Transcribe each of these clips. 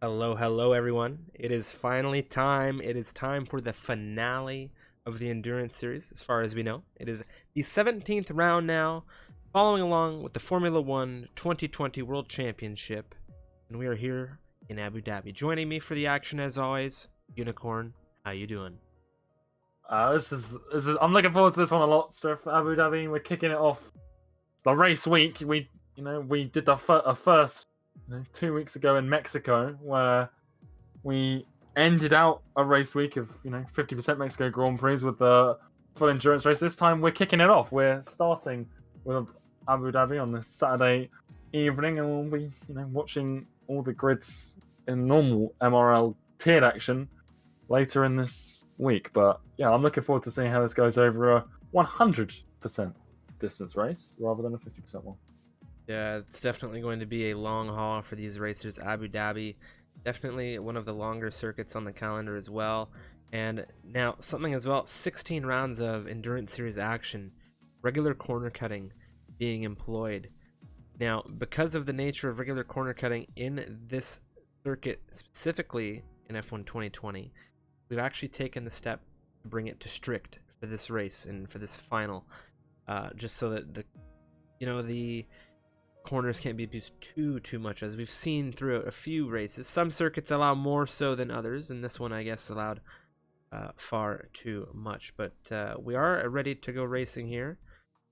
Hello, hello, everyone. It is finally time. It is time for the finale of the Endurance Series, as far as we know. It is the 17th round now, following along with the Formula One 2020 World Championship. And we are here in Abu Dhabi. Joining me for the action, as always, Unicorn. How you doing? This is. I'm looking forward to this one a lot, Steph. Abu Dhabi. We're kicking it off. The race week. We did the first 2 weeks ago in Mexico, where we ended out a race week of 50% Mexico Grand Prix with the full endurance race. This time we're kicking it off. We're starting with Abu Dhabi on this Saturday evening, and we'll be watching all the grids in normal MRL tiered action later in this week. But yeah, I'm looking forward to seeing how this goes over a 100% distance race rather than a 50% one. Yeah, it's definitely going to be a long haul for these racers. Abu Dhabi, definitely one of the longer circuits on the calendar as well. And now something as well, 16 rounds of Endurance Series action, regular corner cutting being employed. Now, because of the nature of regular corner cutting in this circuit, specifically in F1 2020, we've actually taken the step to bring it to strict for this race and for this final, just so that the corners can't be abused too much, as we've seen throughout a few races. Some circuits allow more so than others, and this one, I guess, allowed far too much. But we are ready to go racing here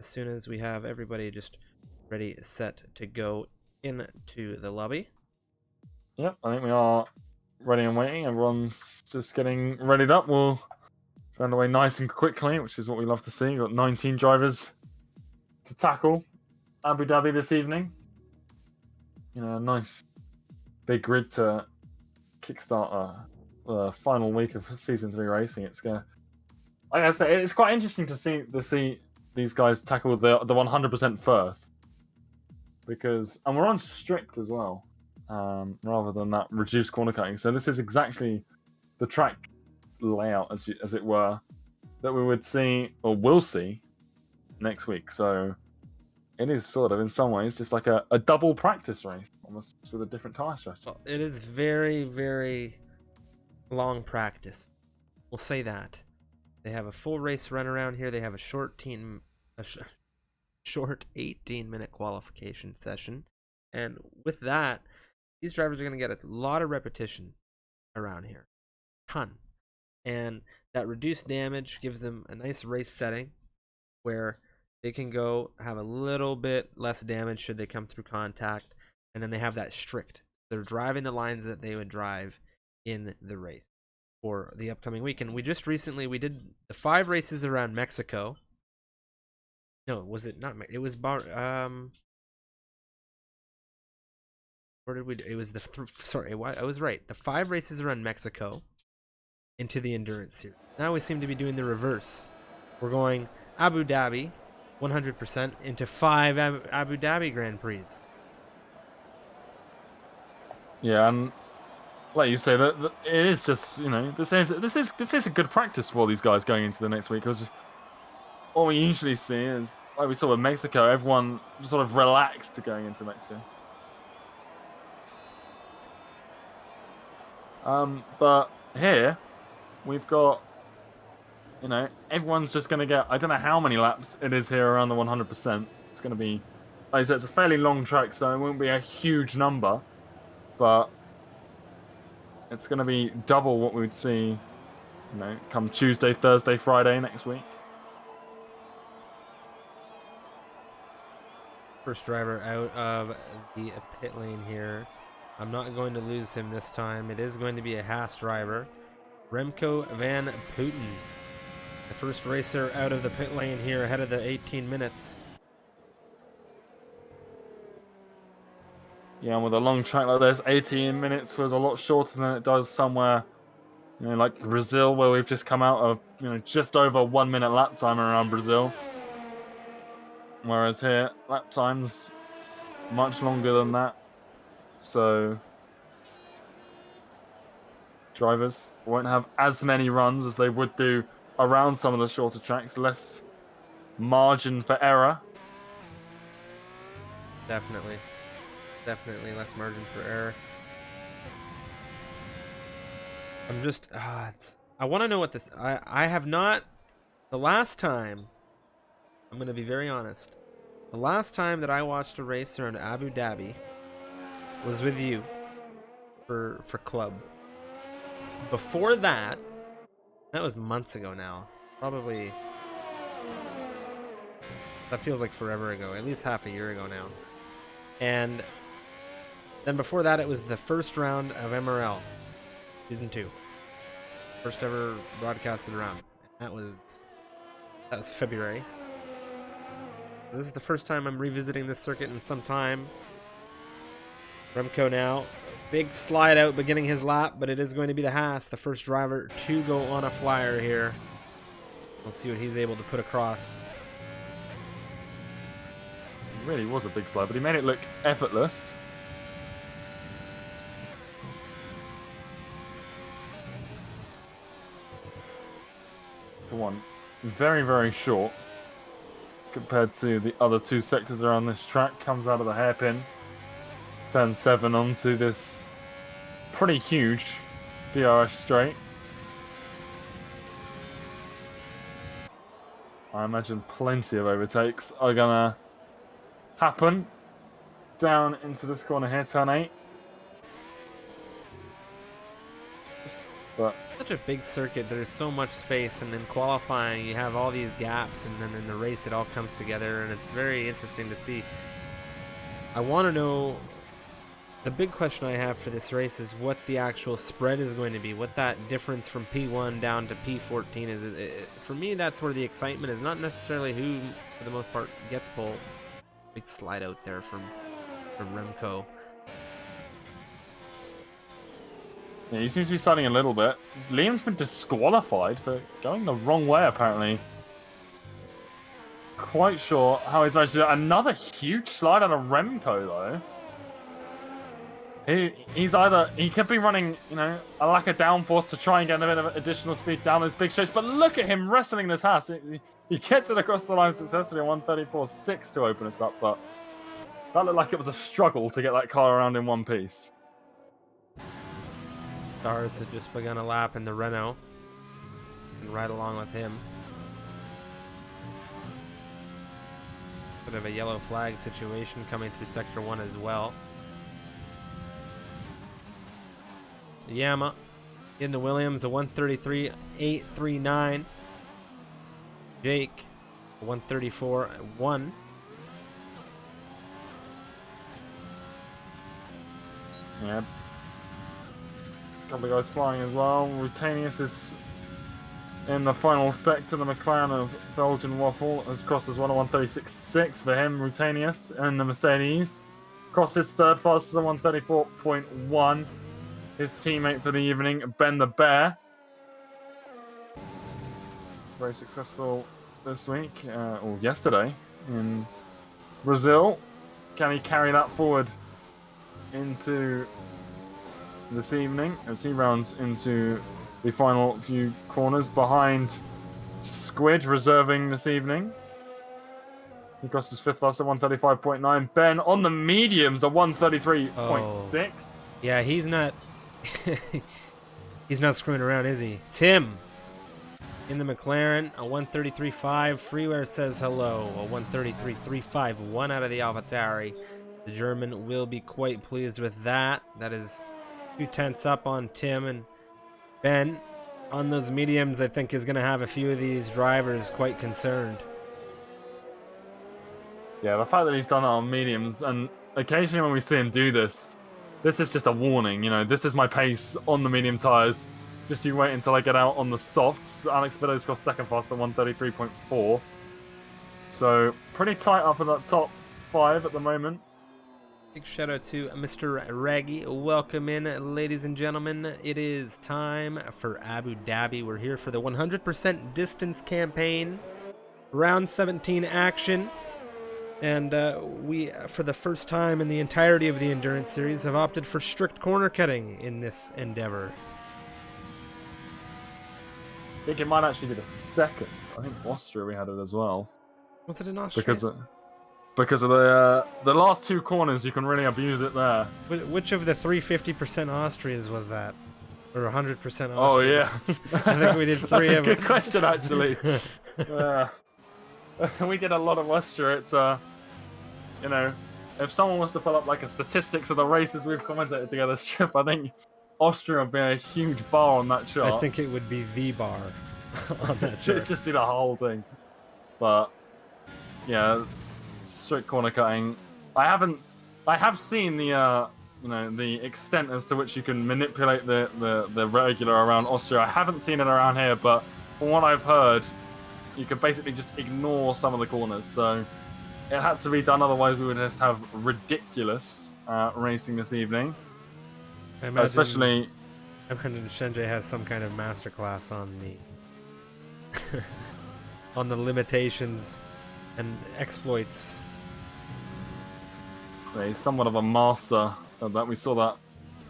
as soon as we have everybody just ready, set to go into the lobby. Yep, I think we are ready and waiting. Everyone's just getting readied up. We'll go away nice and quickly, which is what we love to see. We've got 19 drivers to tackle Abu Dhabi this evening. A nice big grid to kickstart the final week of season 3 racing. It's gonna, like I say, it's quite interesting to see these guys tackle the 100% first, because we're on strict as well, rather than that reduced corner cutting. So this is exactly the track layout, as it were, that we would see or will see next week. So it is sort of, in some ways, just like a double practice race, almost, with a different tyre strategy. Well, it is very, very long practice. We'll say that. They have a full race run around here. They have a short 18-minute qualification session. And with that, these drivers are going to get a lot of repetition around here. Ton. And that reduced damage gives them a nice race setting where they can go have a little bit less damage should they come through contact. And then they have that strict. They're driving the lines that they would drive in the race for the upcoming week. And we just recently, we did the 5 races around Mexico. No, was it not? It was where did we do? It was sorry, I was right. The 5 races around Mexico into the Endurance Series. Now we seem to be doing the reverse. We're going Abu Dhabi 100% into 5 Abu Dhabi Grand Prix. Yeah, and like you say, that it is just this is a good practice for these guys going into the next week, because what we usually see is, like we saw with Mexico, everyone sort of relaxed going into Mexico. But here we've got, everyone's just going to get, I don't know how many laps it is here around the 100%. It's going to be, like I said, it's a fairly long track, so it won't be a huge number, but it's going to be double what we would see, come Tuesday, Thursday, Friday next week. First driver out of the pit lane here. I'm not going to lose him this time. It is going to be a Haas driver, Remco van Putten. The first racer out of the pit lane here ahead of the 18 minutes. Yeah, and with a long track like this, 18 minutes feels a lot shorter than it does somewhere, like Brazil, where we've just come out of, just over 1 minute lap time around Brazil. Whereas here, lap time's much longer than that. So drivers won't have as many runs as they would do around some of the shorter tracks. Less margin for error. Definitely less margin for error. I'm just, I want to know what this, I have not, the last time, I'm going to be very honest. The last time that I watched a race around Abu Dhabi was with you for Club. Before that was months ago now. Probably, that feels like forever ago, at least half a year ago now. And then before that, it was the first round of MRL, Season 2. First ever broadcasted round. That was February. This is the first time I'm revisiting this circuit in some time. Remco now, big slide out beginning his lap, but it is going to be the Haas, the first driver to go on a flyer here. We'll see what he's able to put across. It really was a big slide, but he made it look effortless. The one very, very short compared to the other two sectors around this track. Comes out of the hairpin, turn 7 onto this pretty huge DRS straight. I imagine plenty of overtakes are gonna happen down into this corner here, turn 8. But such a big circuit, there's so much space, and in qualifying you have all these gaps, and then in the race it all comes together, and it's very interesting to see. I want to know, the big question I have for this race is what the actual spread is going to be, what that difference from P1 down to P14 is. For me, that's where the excitement is, not necessarily who, for the most part, gets pole. Big slide out there from Remco. yeah, he seems to be sliding a little bit. Liam's been disqualified for going the wrong way, apparently. Quite sure how he's managed to do that. Another huge slide out of Remco, though. He could be running, you know, a lack of downforce to try and get a bit of additional speed down those big straights, but look at him wrestling this Haas. He gets it across the line successfully on 134.6 to open us up, but that looked like it was a struggle to get that car around in one piece. Stars had just begun a lap in the Renault, and right along with him. Bit of a yellow flag situation coming through Sector 1 as well. Yama in the Williams, a 133.839. Jake, a 134.1. Yeah. Couple of guys flying as well. Rutanius is in the final sector. The McLaren of Belgian Waffle has crossed as well, a 136.6 for him, Rutanius, and the Mercedes. Crossed his third fastest, a 134.1. His teammate for the evening, Ben the Bear. Very successful this week, or yesterday, in Brazil. Can he carry that forward into this evening as he rounds into the final few corners behind Squid, reserving this evening? He crossed his fifth fast at 135.9. Ben on the mediums, a 133.6. Yeah, he's not he's not screwing around, is he? Tim in the McLaren, a 133.5. Freeware says hello, a 133.35. 1 out of the AlphaTauri. The German will be quite pleased with that. That is 2/10 up on Tim, and Ben on those mediums I think is going to have a few of these drivers quite concerned. Yeah, the fact that he's done it on mediums, and occasionally when we see him do this, this is just a warning, you know, this is my pace on the medium tyres. Just you wait until I get out on the softs. Alex Beddoes got second fast at 133.4. So, pretty tight up in that top 5 at the moment. Big shout out to Mr. Raggy. Welcome in, ladies and gentlemen. It is time for Abu Dhabi. We're here for the 100% distance campaign. Round 17 action. And we, for the first time in the entirety of the Endurance Series, have opted for strict corner cutting in this endeavor. I think it might actually be the second. I think Austria we had it as well. Was it in Austria? Because of the last 2 corners, you can really abuse it there. Which of the 350% Austrias was that? Or 100% Oh Austrians? yeah. I think we did 3 That's a of good them. question, actually. We did a lot of Austria. It's you know, if someone was to pull up like a statistics of the races we've commentated together, Strip, I think Austria would be a huge bar on that I chart. think it would be the bar on that It'd chart. just be the whole thing. But yeah, strict corner cutting. I have seen the the extent as to which you can manipulate the regular around Austria. I haven't seen it around here, but from what I've heard, you can basically just ignore some of the corners. So it had to be done, otherwise we would just have ridiculous racing this evening. I imagine Especially, Shenjie has some kind of masterclass on the on the limitations and exploits. he's somewhat of a master of that. We saw that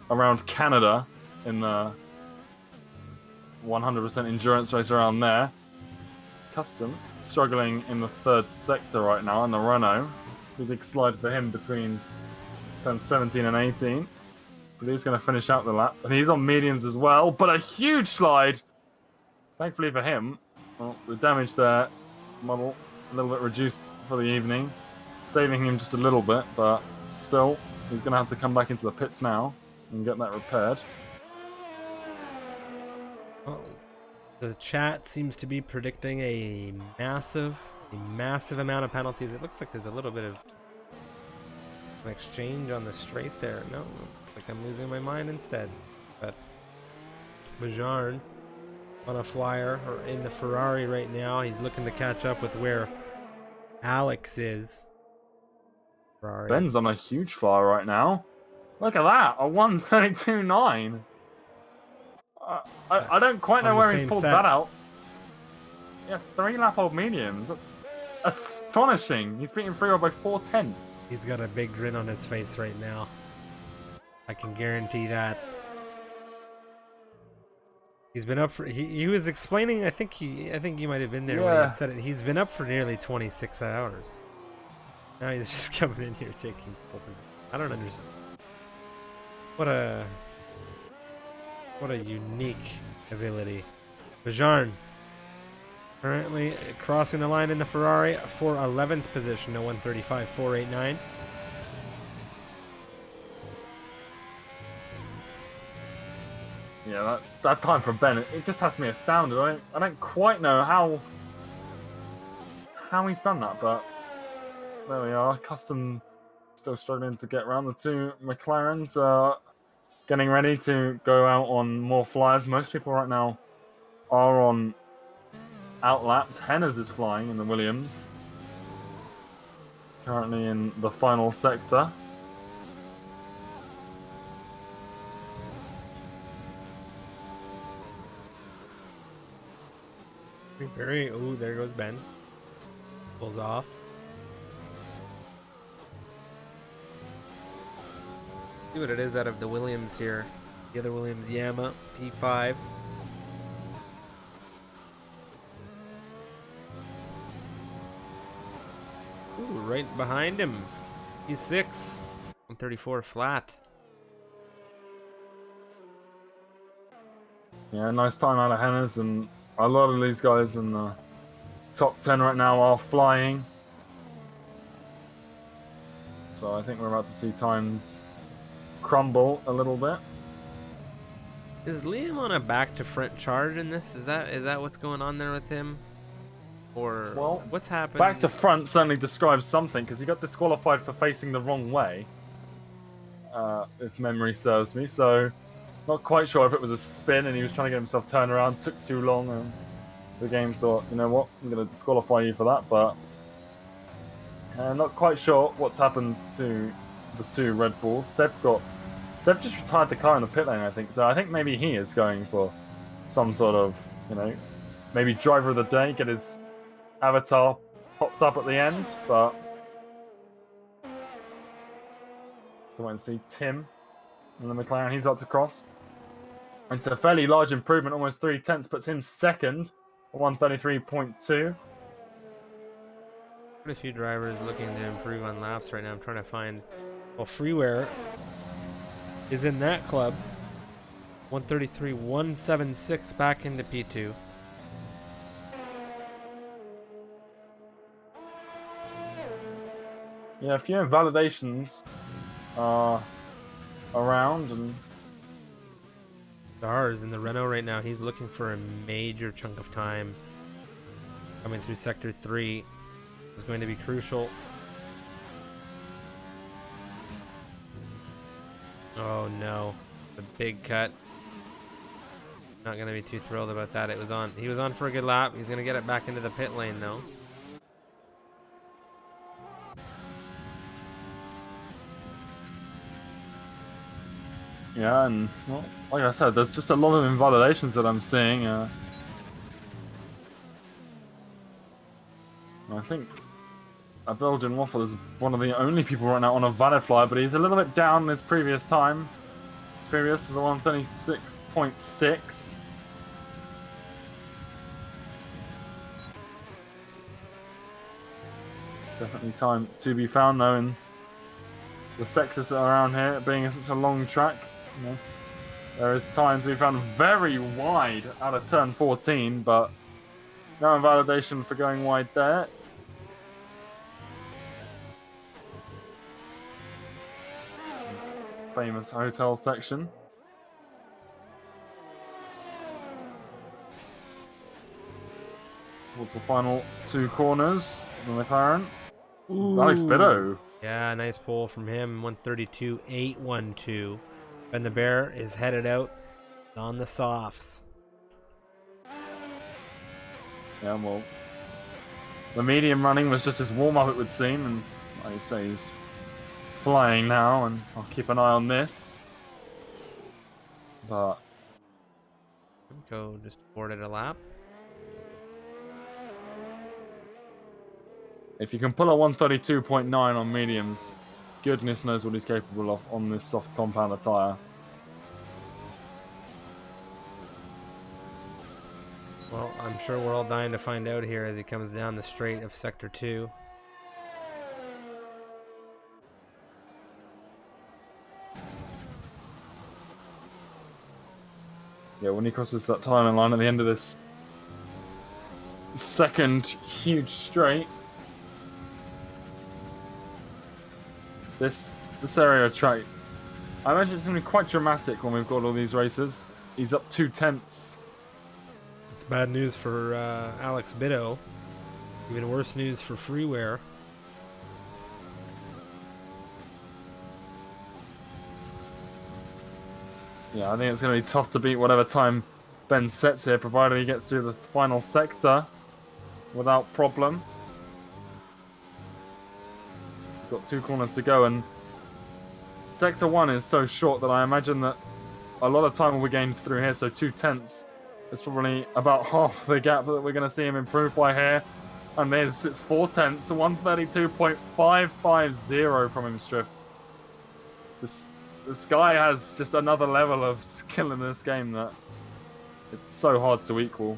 around Canada in the 100% endurance race around there. Custom struggling in the third sector right now in the Renault. The big slide for him between turns 17 and 18. But he's going to finish out the lap. And he's on mediums as well, but a huge slide. Thankfully for him, well, the damage there, model, a little bit reduced for the evening. Saving him just a little bit, but still, he's going to have to come back into the pits now and get that repaired. Oh, the chat seems to be predicting a massive amount of penalties. It looks like there's a little bit of an exchange on the straight there. No, like I'm losing my mind instead. But Bajarn on a flyer, or in the Ferrari right now. He's looking to catch up with where Alex is. Ferrari. Ben's on a huge fire right now. Look at that, a 132.9. I don't quite know where he's pulled that out. Yeah, 3 lap old mediums. That's astonishing. He's beaten Freewell by 4/10. He's got a big grin on his face right now. I can guarantee that. He's been up for. He was explaining. I think you might have been there when he had said it. He's been up for nearly 26 hours. Now he's just coming in here taking. I don't understand. What a unique ability. Bajarn currently crossing the line in the Ferrari for 11th position, a 135.489. Yeah, that time for Ben, it just has me astounded. I don't quite know how he's done that, but there we are. Custom still struggling to get around. The two McLarens are getting ready to go out on more flyers. Most people right now are on out laps. Hennes is flying in the Williams. Currently in the final sector. Oh, there goes Ben. Pulls off. See what it is out of the Williams here. The other Williams, Yama, P5. Ooh, right behind him. P6. 134 flat. Yeah, nice time out of Hennes, and a lot of these guys in the top 10 right now are flying. So I think we're about to see times crumble a little bit. Is Liam on a back to front charge in this? Is that what's going on there with him? Or what's happening? Back to front certainly describes something, because he got disqualified for facing the wrong way, if memory serves me. So not quite sure if it was a spin and he was trying to get himself turned around, took too long, and the game thought, you know what, I'm going to disqualify you for that. But not quite sure what's happened to the two Red Bulls. Seb just retired the car in the pit lane, I think. So I think maybe he is going for some sort of, maybe driver of the day, get his avatar popped up at the end. But so wait and see. Tim and the McLaren, he's up to cross. It's a fairly large improvement, almost 3/10, puts him second, 133.2. Quite a few drivers looking to improve on laps right now. I'm trying to find. Well, Freeware is in that club. 133, 176 back into P2. Yeah, a few invalidations are around, and Stars in the Renault right now. He's looking for a major chunk of time. Coming through Sector 3 is going to be crucial. Oh no, the big cut. Not gonna be too thrilled about that. He was on for a good lap. He's gonna get it back into the pit lane though. yeah, and well, like I said, there's just a lot of invalidations that I'm seeing. I think a Belgian Waffle is one of the only people right now on a valid fly, but he's a little bit down in his previous time. His previous is a 136.6. Definitely time to be found though in the sectors around here, being such a long track. You know, there is time to be found very wide out of turn 14, but no invalidation for going wide there. Famous hotel section. Towards the final two corners of the McLaren. Alex Biddo. Yeah, nice pull from him. 132.812. And the Bear is headed out on the softs. Yeah, well, the medium running was just his warm-up, it would seem, and like you say, he's flying now, and I'll keep an eye on this. But Go just boarded a lap. if you can pull a 132.9 on mediums, goodness knows what he's capable of on this soft compound tyre. Well, I'm sure we're all dying to find out here as he comes down the straight of Sector 2. Yeah, when he crosses that timing line at the end of this second huge straight, this area of track, I imagine it's going to be quite dramatic when we've got all these races. He's up 2/10. It's bad news for Alex Biddo. Even worse news for Freeware. Yeah, I think it's going to be tough to beat whatever time Ben sets here, provided he gets through the final sector without problem. He's got 2 corners to go, and Sector 1 is so short that I imagine that a lot of time will be gained through here, so 2/10 is probably about half the gap that we're going to see him improve by here. And there's it's 4/10, 132.550 from him, Striff. This guy has just another level of skill in this game that it's so hard to equal.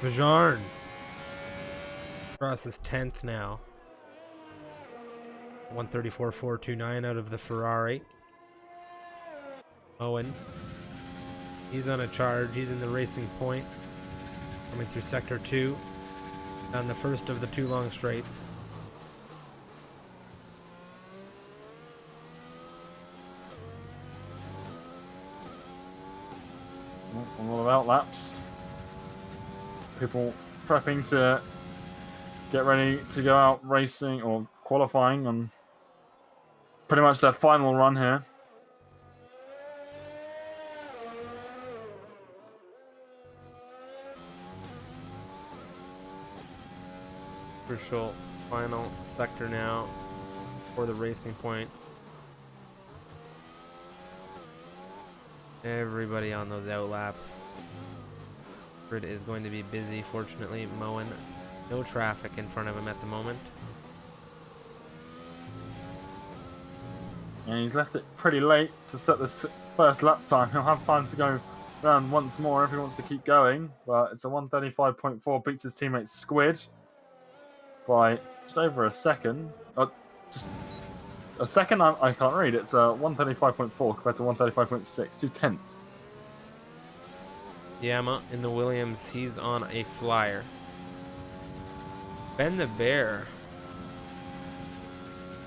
Bajarn crosses 10th now. 134.429 out of the Ferrari. Owen. He's on a charge. He's in the racing point. Coming through Sector 2. On the first of the 2 long straights. A lot of outlaps. People prepping to get ready to go out racing or qualifying on pretty much their final run here. Crucial final sector now for the racing point. Everybody on those outlaps. Grid is going to be busy. Fortunately, Moen, no traffic in front of him at the moment. And he's left it pretty late to set this first lap time. He'll have time to go round once more if he wants to keep going. But it's a 135.4, beats his teammate Squid by just over a second. Just a second, I can't read. It's a 135.4 compared to 135.6, 2/10. Yama in the Williams, he's on a flyer. Ben the Bear,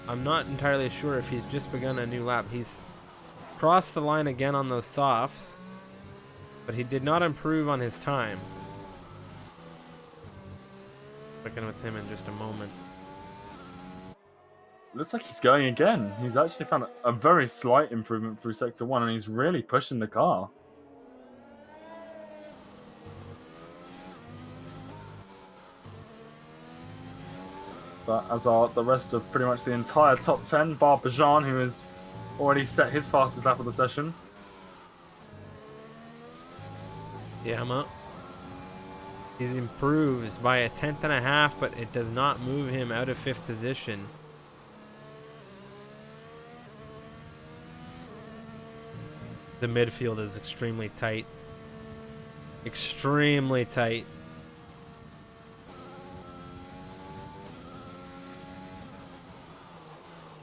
I'm not entirely sure if he's just begun a new lap. He's crossed the line again on those softs, but he did not improve on his time. Checking with him in just a moment. Looks like he's going again. He's actually found a very slight improvement through Sector 1, and he's really pushing the car. But as are the rest of pretty much the entire top 10, bar Bajan, who has already set his fastest lap of the session. Yama. He improves by a 1/10.5, but it does not move him out of 5th position. The midfield is extremely tight. Extremely tight.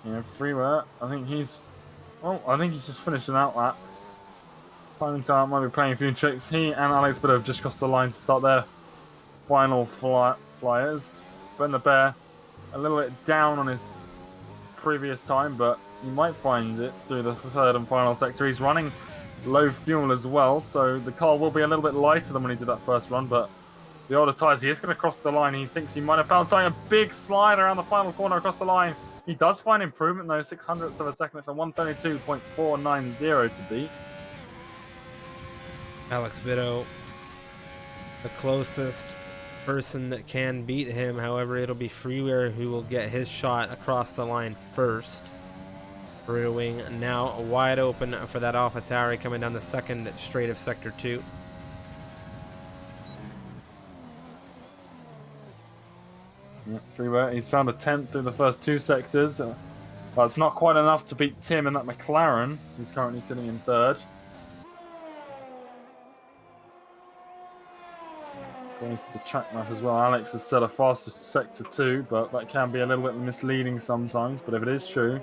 Yeah, Freeware, I think he's just finished an out lap. Simon Town might be playing a few tricks. He and Alex Bitter have just crossed the line to start their final flyers. Ben the Bear, a little bit down on his previous time, but he might find it through the third and final sector. He's running low fuel as well, so the car will be a little bit lighter than when he did that first run, but the older tyres, he is going to cross the line. He thinks he might have found something, a big slide around the final corner across the line. He does find improvement though, 600ths of a second. It's a 132.490 to beat. Alex Bitto, the closest person that can beat him. However, it'll be Freeware who will get his shot across the line first. Rear wing now wide open for that AlphaTauri coming down the second straight of Sector 2. Yeah, Freeware, he's found a 10th through the first 2 sectors. But it's not quite enough to beat Tim in that McLaren, who's currently sitting in 3rd. Going to the track map as well, Alex has set a fastest Sector 2, but that can be a little bit misleading sometimes, but if it is true,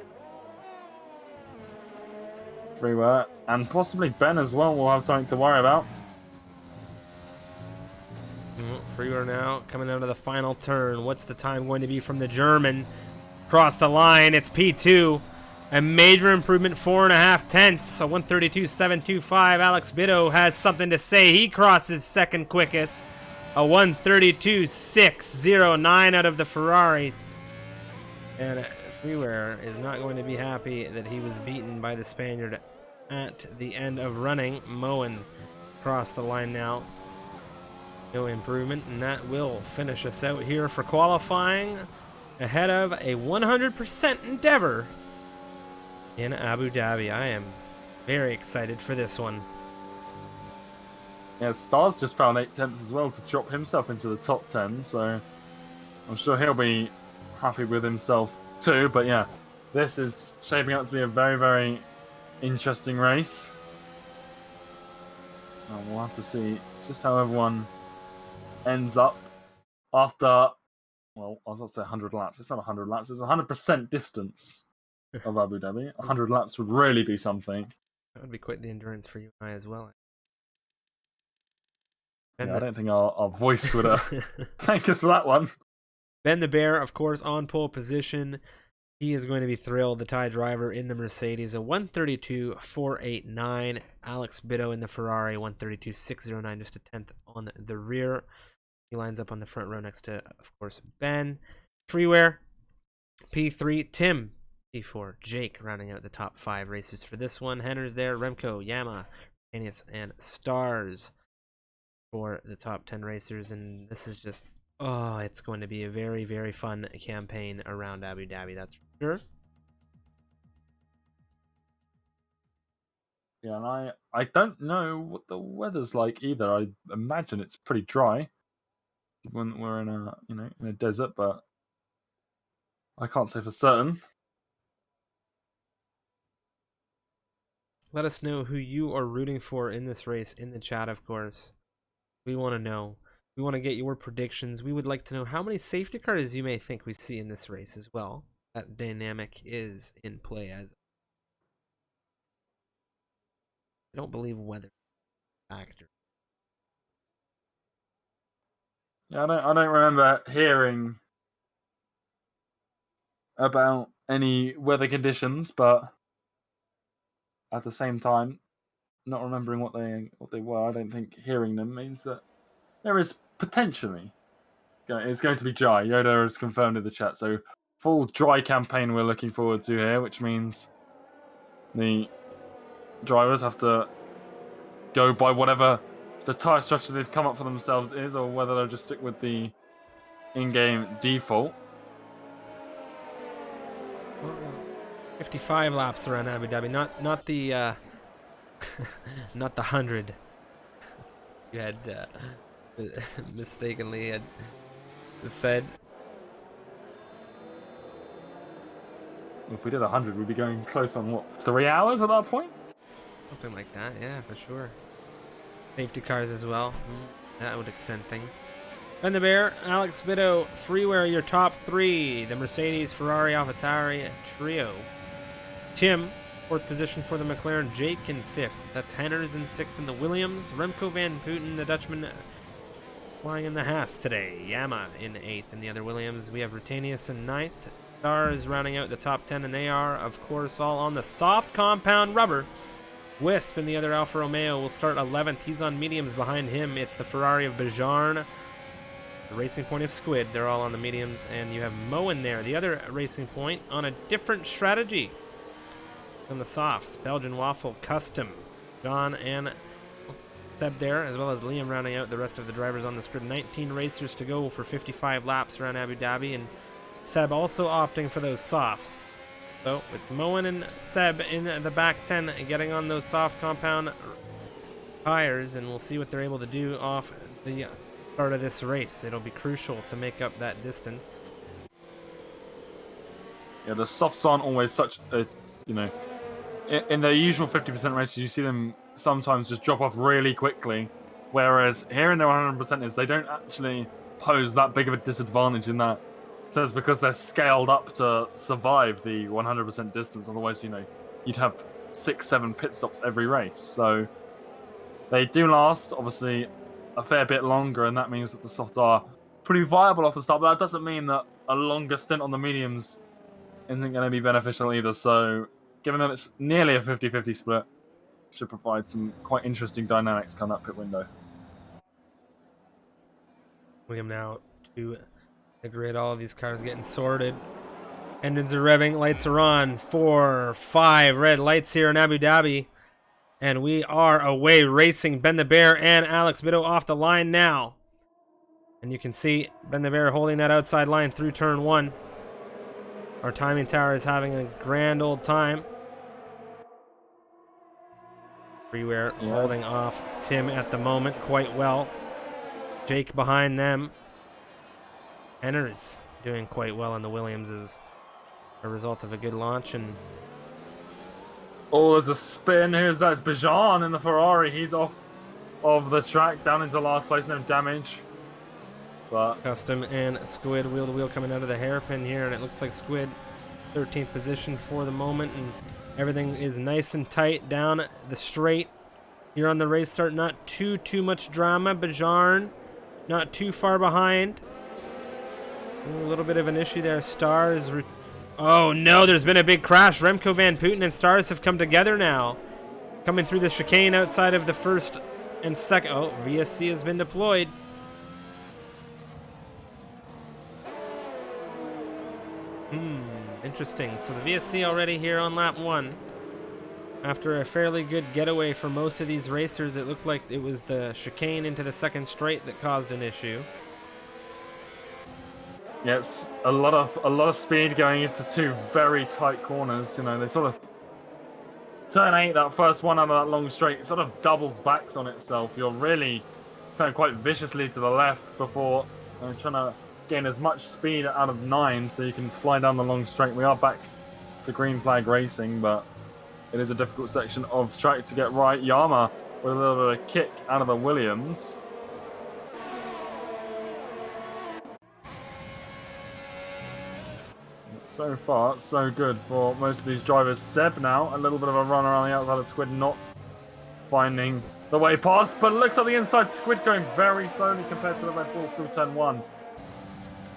Freeware, and possibly Ben as well, will have something to worry about. Freeware now coming out of the final turn. What's the time going to be from the German? Cross the line, it's P2. A major improvement, 4.5 tenths, a 132.725. Alex Bitto has something to say. He crosses second quickest, a 132.609 out of the Ferrari. And Freeware is not going to be happy that he was beaten by the Spaniard at the end of running. Moen across the line now. No improvement, and that will finish us out here for qualifying ahead of a 100% endeavor in Abu Dhabi. I am very excited for this one. Yeah, Stars just found 8 tenths as well to chop himself into the top 10, so I'm sure he'll be happy with himself too. But yeah, this is shaping up to be a very, very interesting race. And we'll have to see just how everyone ends up after, well, I was going to say 100 laps. It's not 100 laps, it's 100% distance of Abu Dhabi. 100 laps would really be something. That would be quite the endurance for you and I as well. Yeah, I don't think our voice would thank us for that one. Ben the Bear, of course, on pole position. He is going to be thrilled. The Thai driver in the Mercedes, a 132.489. Alex Bitto in the Ferrari, 132.609, just a tenth on the rear. He lines up on the front row next to, of course, Ben. Freeware, P3. Tim, P4. Jake rounding out the top 5 racers for this one. Henner's there. Remco, Yama, Anius, and Stars for the top 10 racers. And this is just, oh, it's going to be a very, very fun campaign around Abu Dhabi, that's for sure. Yeah, and I don't know what the weather's like either. I imagine it's pretty dry when we're in a in a desert, but I can't say for certain. Let us know who you are rooting for in this race in the chat, of course. We want to know. We want to get your predictions. We would like to know how many safety cars you may think we see in this race as well. That dynamic is in play as I don't believe weather factor. Yeah, I don't remember hearing about any weather conditions, but at the same time, not remembering what they were, I don't think hearing them means that there is potentially it's going to be dry. Yoda has confirmed in the chat, so full dry campaign we're looking forward to here, which means the drivers have to go by whatever the tyre structure they've come up for themselves is, or whether they'll just stick with the in-game default. 55 laps around Abu Dhabi, not the not the 100. You had mistakenly had said. If we did 100, we'd be going close on what, 3 hours at that point? Something like that, yeah, for sure. Safety cars as well. That would extend things. Ben the Bear, Alex Bido, Freeware, your top three. The Mercedes, Ferrari, AlphaTauri trio. Tim, fourth position for the McLaren. Jake in fifth. That's Henners in sixth in the Williams. Remco van Putten, the Dutchman, flying in the Haas today. Yama in eighth in the other Williams. We have Rutanius in ninth. Stars rounding out the top 10, and they are, of course, all on the soft compound rubber. Wisp in the other Alfa Romeo will start 11th. He's on mediums. Behind him, it's the Ferrari of Bajarn, the Racing Point of Squid. They're all on the mediums, and you have Mo in there, the other Racing Point, on a different strategy than the softs. Belgian Waffle Custom, John and Seb there, as well as Liam rounding out the rest of the drivers on this grid. 19 racers to go for 55 laps around Abu Dhabi, and Seb also opting for those softs. So it's Moen and Seb in the back 10 getting on those soft compound tires, and we'll see what they're able to do off the start of this race. It'll be crucial to make up that distance. Yeah, the softs aren't always such a, in the usual 50% races, you see them sometimes just drop off really quickly, whereas here in their 100% they don't actually pose that big of a disadvantage in that. So it's because they're scaled up to survive the 100% distance. Otherwise, you'd have 6-7 pit stops every race. So they do last, obviously, a fair bit longer, and that means that the softs are pretty viable off the start. But that doesn't mean that a longer stint on the mediums isn't going to be beneficial either. So given that it's nearly a 50-50 split, it should provide some quite interesting dynamics come that pit window. William now to the grid. All of these cars getting sorted. Engines are revving. Lights are on. 4, 5 red lights here in Abu Dhabi. And we are away racing. Ben the Bear and Alex Bido off the line now. And you can see Ben the Bear holding that outside line through turn 1. Our timing tower is having a grand old time. Freeware holding off Tim at the moment quite well. Jake behind them. Henners doing quite well in the Williams as a result of a good launch. And oh, there's a spin. Here's that. It's Bajan in the Ferrari. He's off of the track down into last place. No damage. But Custom and Squid wheel to wheel coming out of the hairpin here, and it looks like Squid 13th position for the moment, and everything is nice and tight down the straight here on the race start. Not too much drama. Bajarn not too far behind. A little bit of an issue there. Stars. Oh no, there's been a big crash. Remco van Putten and Stars have come together now. Coming through the chicane outside of the first and second. Oh, VSC has been deployed. Interesting. So the VSC already here on lap 1. After a fairly good getaway for most of these racers, it looked like it was the chicane into the second straight that caused an issue. yeah, it's a lot of speed going into 2 very tight corners. They sort of turn 8, that first one out of that long straight, it sort of doubles backs on itself. You're really turning quite viciously to the left before trying to gain as much speed out of 9 so you can fly down the long straight. We are back to green flag racing, but it is a difficult section of track to get right. Yama with a little bit of kick out of the Williams. So far, so good for most of these drivers. Seb now, a little bit of a run around the outside of Squid, not finding the way past, but it looks like the inside Squid going very slowly compared to the Red Bull through turn 1.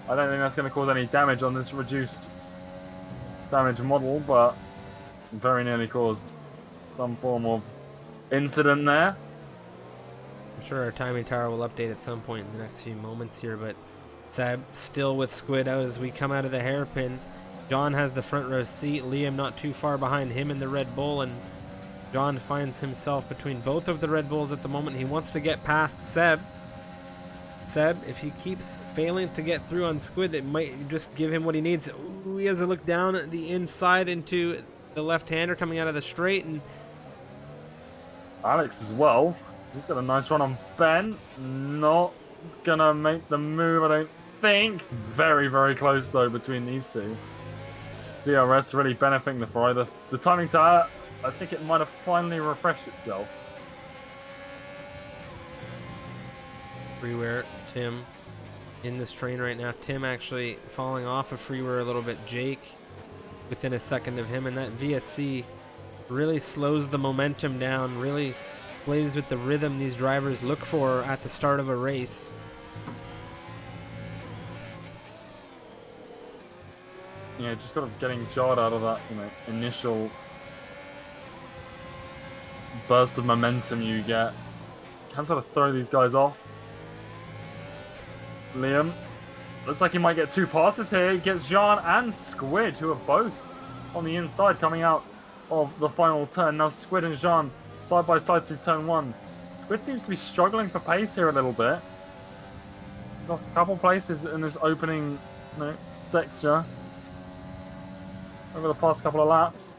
I don't think that's going to cause any damage on this reduced damage model, but very nearly caused some form of incident there. I'm sure our timing tower will update at some point in the next few moments here, but Seb still with Squid out as we come out of the hairpin. John has the front row seat, Liam not too far behind him in the Red Bull, and John finds himself between both of the Red Bulls at the moment. He wants to get past Seb. Seb, if he keeps failing to get through on Squid, it might just give him what he needs. Ooh, he has a look down at the inside into the left-hander coming out of the straight, and Alex as well. He's got a nice run on Ben. Not gonna make the move, I don't think. Very, very close though between these two. DRS really benefiting the Ferrari. The timing tower, I think it might have finally refreshed itself. Freeware, Tim in this train right now. Tim actually falling off of Freeware a little bit. Jake within a second of him, and that VSC really slows the momentum down, really plays with the rhythm these drivers look for at the start of a race. Yeah, just sort of getting jarred out of that, initial burst of momentum you get. Can sort of throw these guys off. Liam looks like he might get 2 passes here. He gets Jan and Squid, who are both on the inside coming out of the final turn. Now Squid and Jan side by side through turn 1. Squid seems to be struggling for pace here a little bit. He's lost a couple places in this opening sector over the past couple of laps.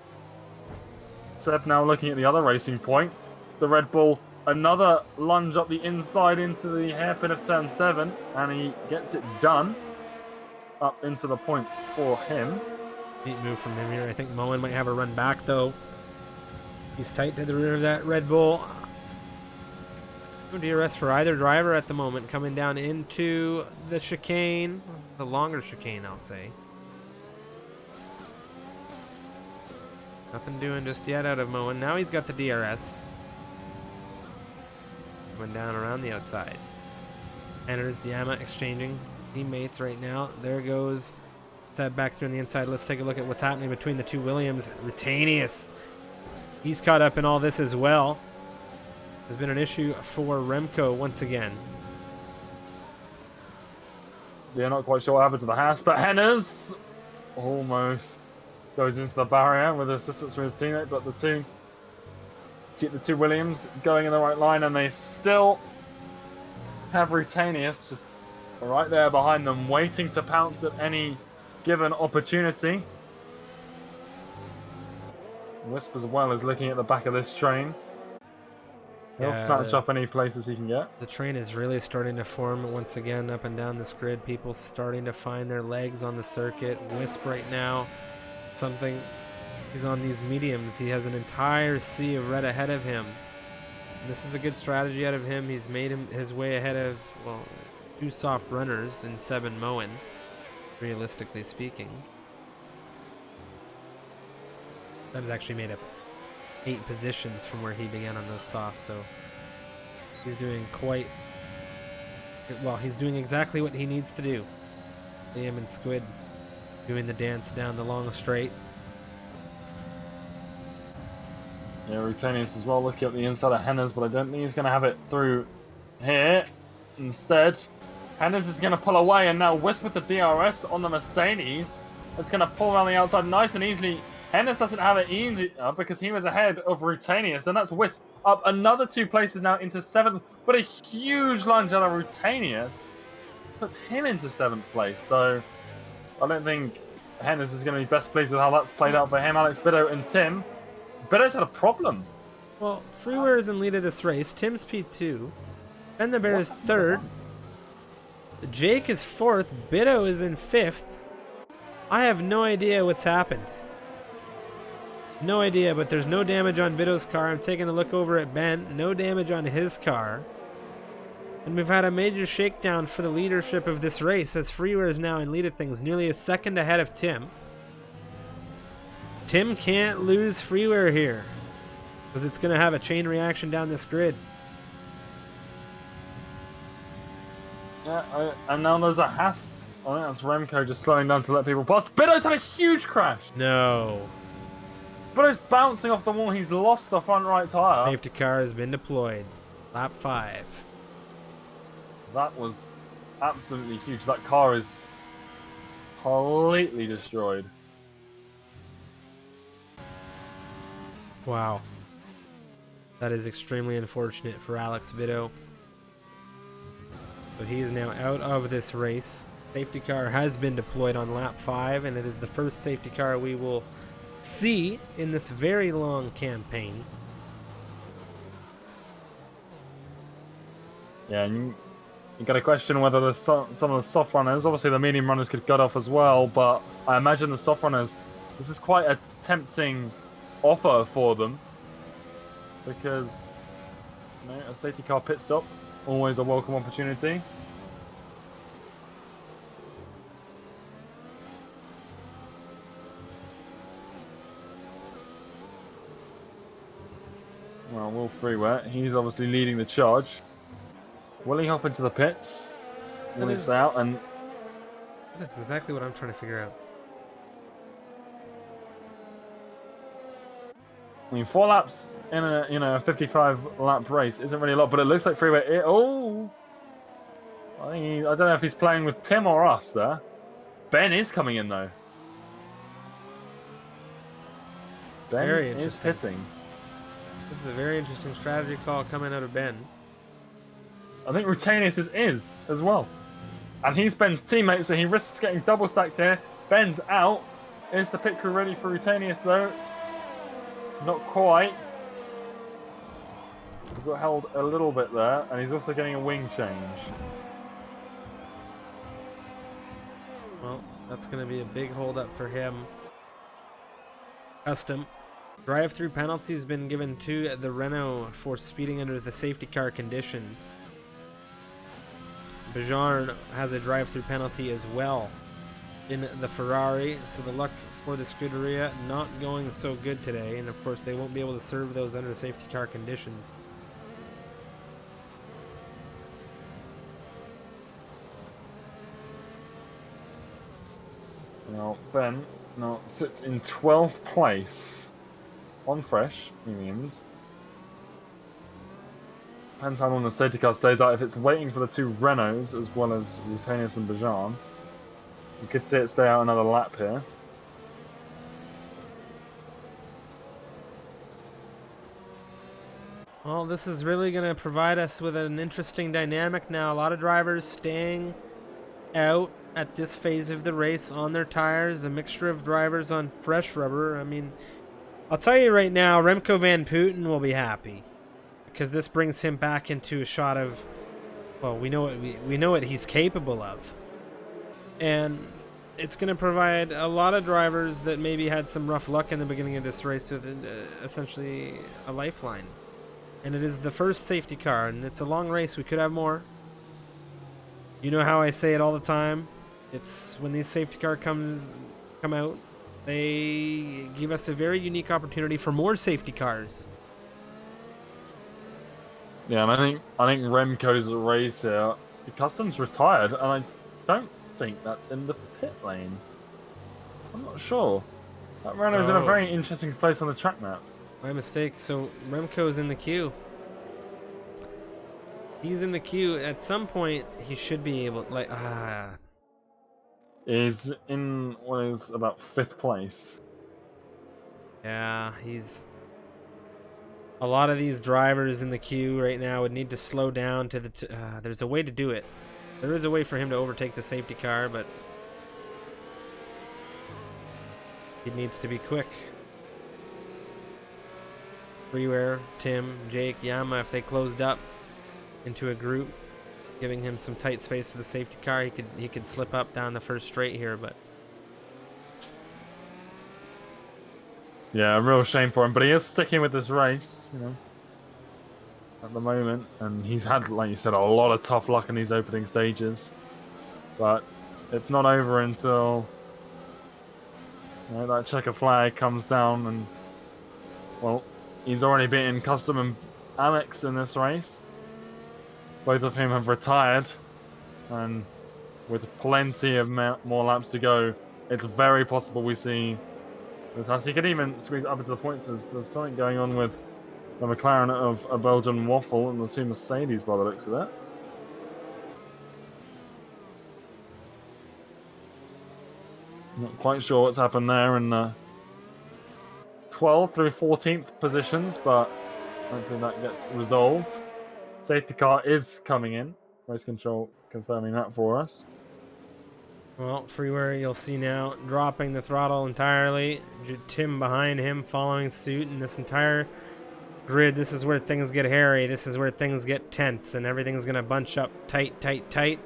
Seb now looking at the other racing point. The Red Bull, another lunge up the inside into the hairpin of turn 7, and he gets it done up into the points for him. Neat move from him here. I think Moen might have a run back though. He's tight to the rear of that Red Bull. No DRS for either driver at the moment, coming down into the chicane. The longer chicane, I'll say. Nothing doing just yet out of Moen. Now he's got the DRS. Coming down around the outside. Enters Yama exchanging teammates right now. There goes that back through on the inside. Let's take a look at what's happening between the two Williams. Rutanius, he's caught up in all this as well. There's been an issue for Remco once again. Yeah, not quite sure what happened to the Haas, but Hennes almost goes into the barrier with assistance from his teammate, but the two keep the two Williams going in the right line, and they still have Rutanius just right there behind them, waiting to pounce at any given opportunity. Wisp as well is looking at the back of this train. He'll snatch up any places he can get. The train is really starting to form once again up and down this grid. People starting to find their legs on the circuit. Wisp right now, something, he's on these mediums. He has an entire sea of red ahead of him. And this is a good strategy out of him. He's made his way ahead of, well, 2 soft runners in Seb and Moen, realistically speaking. Seb's actually made up 8 positions from where he began on those softs, so he's doing quite well. He's doing exactly what he needs to do. Liam and Squid doing the dance down the long straight. Yeah, Rutanius as well looking at the inside of Hennes, but I don't think he's going to have it through here. Instead, Hennes is going to pull away, and now Wisp with the DRS on the Mercedes is going to pull around the outside nice and easily. Hennes doesn't have it easy because he was ahead of Rutanius, and that's Wisp up another 2 places now into 7th, but a huge lunge out of Rutanius puts him into 7th place. So I don't think Hennes is going to be best pleased with how that's played out for him. Alex Biddo and Tim. Biddo's had a problem. Well, Freeware is in lead of this race. Tim's P2. Ben the Bear is 3rd. Jake is 4th. Biddo is in 5th. I have no idea what's happened. No idea, but there's no damage on Biddo's car. I'm taking a look over at Ben. No damage on his car. And we've had a major shakedown for the leadership of this race, as Freeware is now in lead of things, nearly a second ahead of Tim. Tim can't lose Freeware here, because it's going to have a chain reaction down this grid. Yeah, and now there's a Haas. I think that's Remco just slowing down to let people pass. Biddo's had a huge crash. No. Biddo's bouncing off the wall. He's lost the front right tyre. Safety car has been deployed. Lap 5. That was absolutely huge. That car is completely destroyed. Wow. That is extremely unfortunate for Alex Biddo. So he is now out of this race. Safety car has been deployed on lap 5, and it is the first safety car we will see in this very long campaign. Yeah, and you got to question whether some of the soft runners, obviously the medium runners could cut off as well, but I imagine the soft runners, this is quite a tempting offer for them, because a safety car pit stop, always a welcome opportunity. Well, Will Freeware, he's obviously leading the charge. Will he hop into the pits? Will he stay out? And that's exactly what I'm trying to figure out. I mean, 4 laps in a 55 lap race isn't really a lot, but it looks like Freeway. I don't know if he's playing with Tim or us there. Ben is coming in though. Ben is pitting. This is a very interesting strategy call coming out of Ben. I think Rutanius is as well. And he's Ben's teammate, so he risks getting double stacked here. Ben's out. Is the pit crew ready for Rutanius though? Not quite. He got held a little bit there, and he's also getting a wing change. Well, that's going to be a big holdup for him. Custom. Drive-through penalty has been given to the Renault for speeding under the safety car conditions. Bajarn has a drive-through penalty as well in the Ferrari, so the luck for the Scuderia not going so good today, and of course they won't be able to serve those under safety car conditions. Now Ben sits in 12th place on fresh mediums. Depends how long the safety car stays out. If it's waiting for the 2 Renaults as well as Rutanius and Bajan, you could see it stay out another lap here. Well, this is really going to provide us with an interesting dynamic now. A lot of drivers staying out at this phase of the race on their tires, a mixture of drivers on fresh rubber. I mean, I'll tell you right now, Remco Van Putten will be happy, because this brings him back into a shot of, well, we know what he's capable of. And it's going to provide a lot of drivers that maybe had some rough luck in the beginning of this race with essentially a lifeline. And it is the first safety car, and it's a long race. We could have more. You know how I say it all the time. It's when these safety car come out, they give us a very unique opportunity for more safety cars. Yeah, and I think Remco's race here. The Custom's retired, and I don't think that's in the pit lane. I'm not sure. That Renault's in a very interesting place on the track map. My mistake. So Remco's in the queue. He's in the queue. At some point, he should be able, Is in what is about 5th place. Yeah, he's... A lot of these drivers in the queue right now would need to slow down to the... there's a way to do it. There is a way for him to overtake the safety car, but... he needs to be quick. Freeware, Tim, Jake, Yama, if they closed up into a group, giving him some tight space for the safety car, he could slip up down the first straight here, but yeah, a real shame for him, but he is sticking with this race, at the moment, and he's had, like you said, a lot of tough luck in these opening stages, but it's not over until that checker flag comes down, and well, he's already beaten Custom and Alex in this race. Both of whom have retired. And with plenty of more laps to go, it's very possible we see this house. He could even squeeze up into the points. There's something going on with the McLaren of a Belgian waffle and the two Mercedes by the looks of it. Not quite sure what's happened there in 12th through 14th positions, but hopefully that gets resolved. Safety car is coming in. Race control confirming that for us. Well, Freeware, you'll see now, dropping the throttle entirely. Tim behind him following suit, and this entire grid, this is where things get hairy. This is where things get tense, and everything's going to bunch up tight, tight, tight.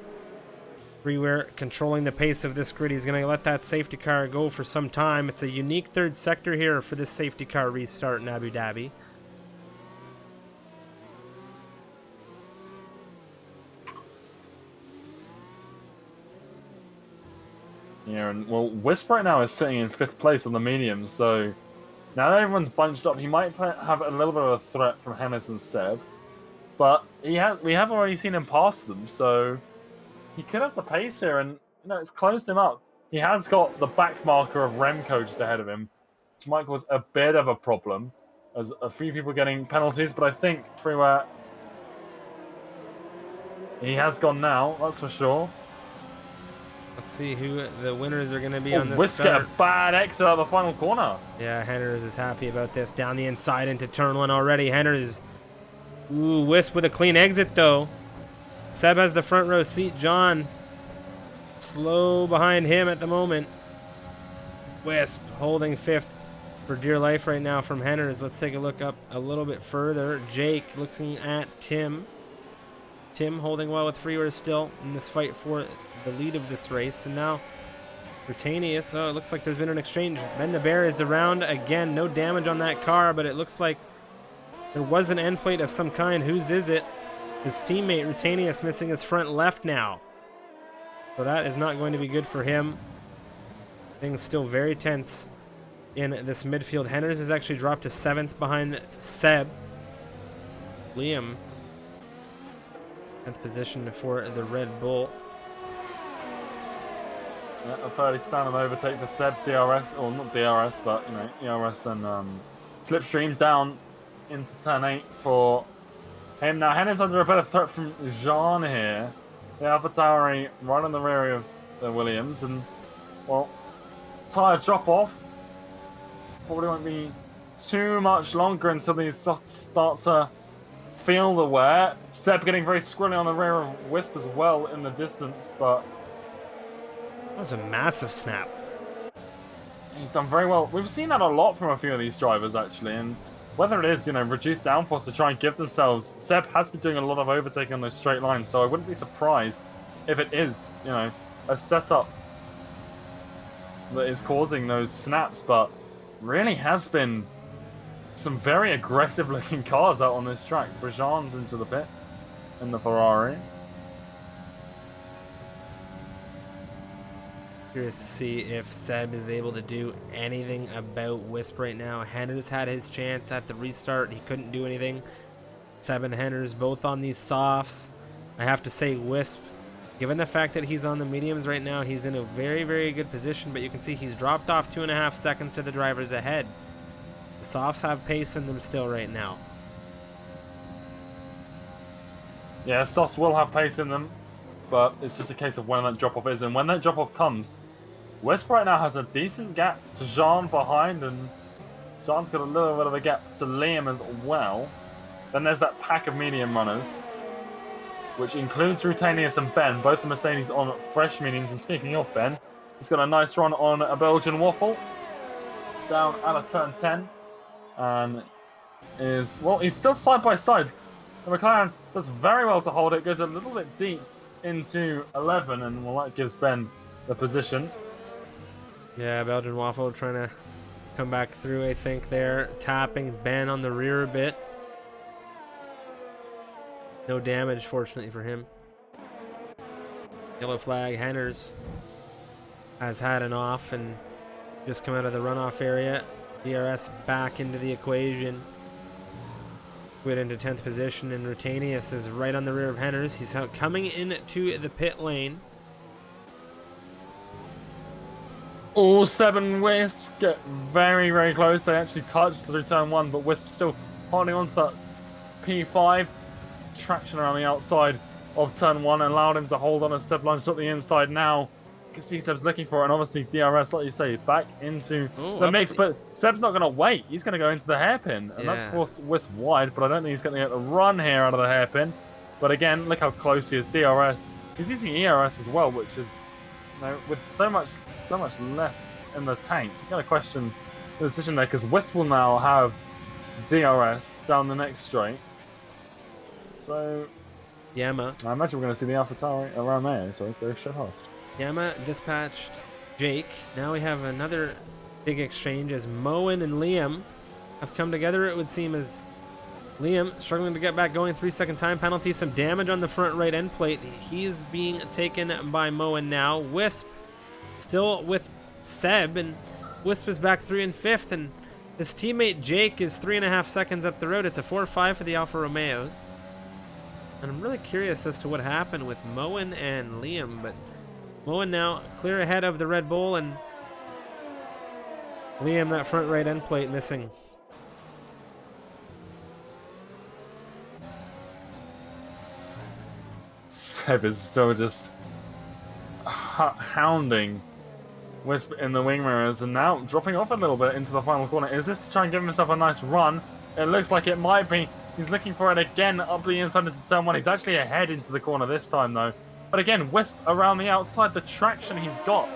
Freeware controlling the pace of this grid. He's going to let that safety car go for some time. It's a unique third sector here for this safety car restart in Abu Dhabi. Yeah, and well, Wisp right now is sitting in 5th place on the mediums, so now that everyone's bunched up, he might have a little bit of a threat from Hennis and Seb, but we have already seen him pass them, so he could have the pace here, and it's closed him up. He has got the back marker of Remco just ahead of him, which might cause a bit of a problem, as a few people getting penalties, but I think Freeware, he has gone now, that's for sure. Let's see who the winners are going to be on this Wisp start. get a bad exit out of the final corner. Yeah, Henners is happy about this. Down the inside into turn 1 already. Henners. Ooh, Wisp with a clean exit, though. Seb has the front row seat. John slow behind him at the moment. Wisp holding 5th for dear life right now from Henners. Let's take a look up a little bit further. Jake looking at Tim. Tim holding well with Freeware still in this fight for the lead of this race. And now Britannius, it looks like there's been an exchange. Ben the Bear is around again. No damage on that car, but it looks like there was an end plate of some kind. Whose is it? His teammate Britannius missing his front left now. So that is not going to be good for him. Things still very tense in this midfield. Henners has actually dropped to 7th behind Seb. Liam 10th position for the Red Bull. Yeah, a fairly standard overtake for Seb. DRS, or not DRS, but ERS and Slipstream down into turn 8 for him. Now Henners under a better threat from Jean here. The AlphaTauri right on the rear of the Williams, and well, tyre drop off. Probably won't be too much longer until these start to feel the wear. Seb getting very squirrely on the rear of Wisp as well in the distance, but that was a massive snap. He's done very well. We've seen that a lot from a few of these drivers, actually, and whether it is, reduced downforce to try and give themselves, Seb has been doing a lot of overtaking on those straight lines, so I wouldn't be surprised if it is, a setup that is causing those snaps, but really has been some very aggressive-looking cars out on this track. Brejan's into the pits in the Ferrari. Curious to see if Seb is able to do anything about Wisp right now. Henners had his chance at the restart. He couldn't do anything. Seb and Henners both on these softs. I have to say Wisp, given the fact that he's on the mediums right now, he's in a very, very good position, but you can see he's dropped off 2.5 seconds to the drivers ahead. The softs have pace in them still right now. Yeah, softs will have pace in them, but it's just a case of when that drop-off is, and when that drop-off comes, Wisp right now has a decent gap to Jean behind, and Jean's got a little bit of a gap to Liam as well. Then there's that pack of medium runners, which includes Rutanius and Ben, both the Mercedes on fresh mediums. And speaking of Ben, he's got a nice run on a Belgian waffle down out of turn 10, and he's still side by side. The McLaren does very well to hold it, goes a little bit deep into 11, and that gives Ben the position. Yeah, Belgian Waffle trying to come back through, I think, there. Tapping Ben on the rear a bit. No damage, fortunately for him. Yellow flag. Henners has had an off and just come out of the runoff area. DRS back into the equation. Squid into 10th position, and Rutanius is right on the rear of Henners. He's coming into the pit lane. All 7 Wisp get very, very close. They actually touched through turn 1, but Wisp still holding on to that P5. Traction around the outside of turn 1 allowed him to hold on as Seb lunged up the inside now. You can see Seb's looking for it, and obviously DRS, like you say, back into the mix. But Seb's not going to wait. He's going to go into the hairpin, and that's forced Wisp wide, but I don't think he's going to get a run here out of the hairpin. But again, look how close he is. DRS. He's using ERS as well, which is, you know, with so much less in the tank. You got to question the decision there, because Wisp will now have DRS down the next straight. So, Yama. I imagine we're going to see the Alpha Tower around there, so they're shut host. Yama dispatched Jake. Now we have another big exchange as Moen and Liam have come together, it would seem, as Liam struggling to get back going. 3-second time penalty, some damage on the front right end plate. He's being taken by Moen now. Wisp still with Seb, and Wisp is back 3 and 5th, and his teammate Jake is 3.5 seconds up the road. It's a 4-5 for the Alfa Romeos. And I'm really curious as to what happened with Moen and Liam, but Moen now clear ahead of the Red Bull, and Liam, that front right end plate, missing. Seb is still just hounding Wisp in the wing mirrors, and now dropping off a little bit into the final corner. Is this to try and give himself a nice run? It looks like it might be. He's looking for it again up the inside into turn 1. He's actually ahead into the corner this time, though. But again, Wisp around the outside. The traction he's got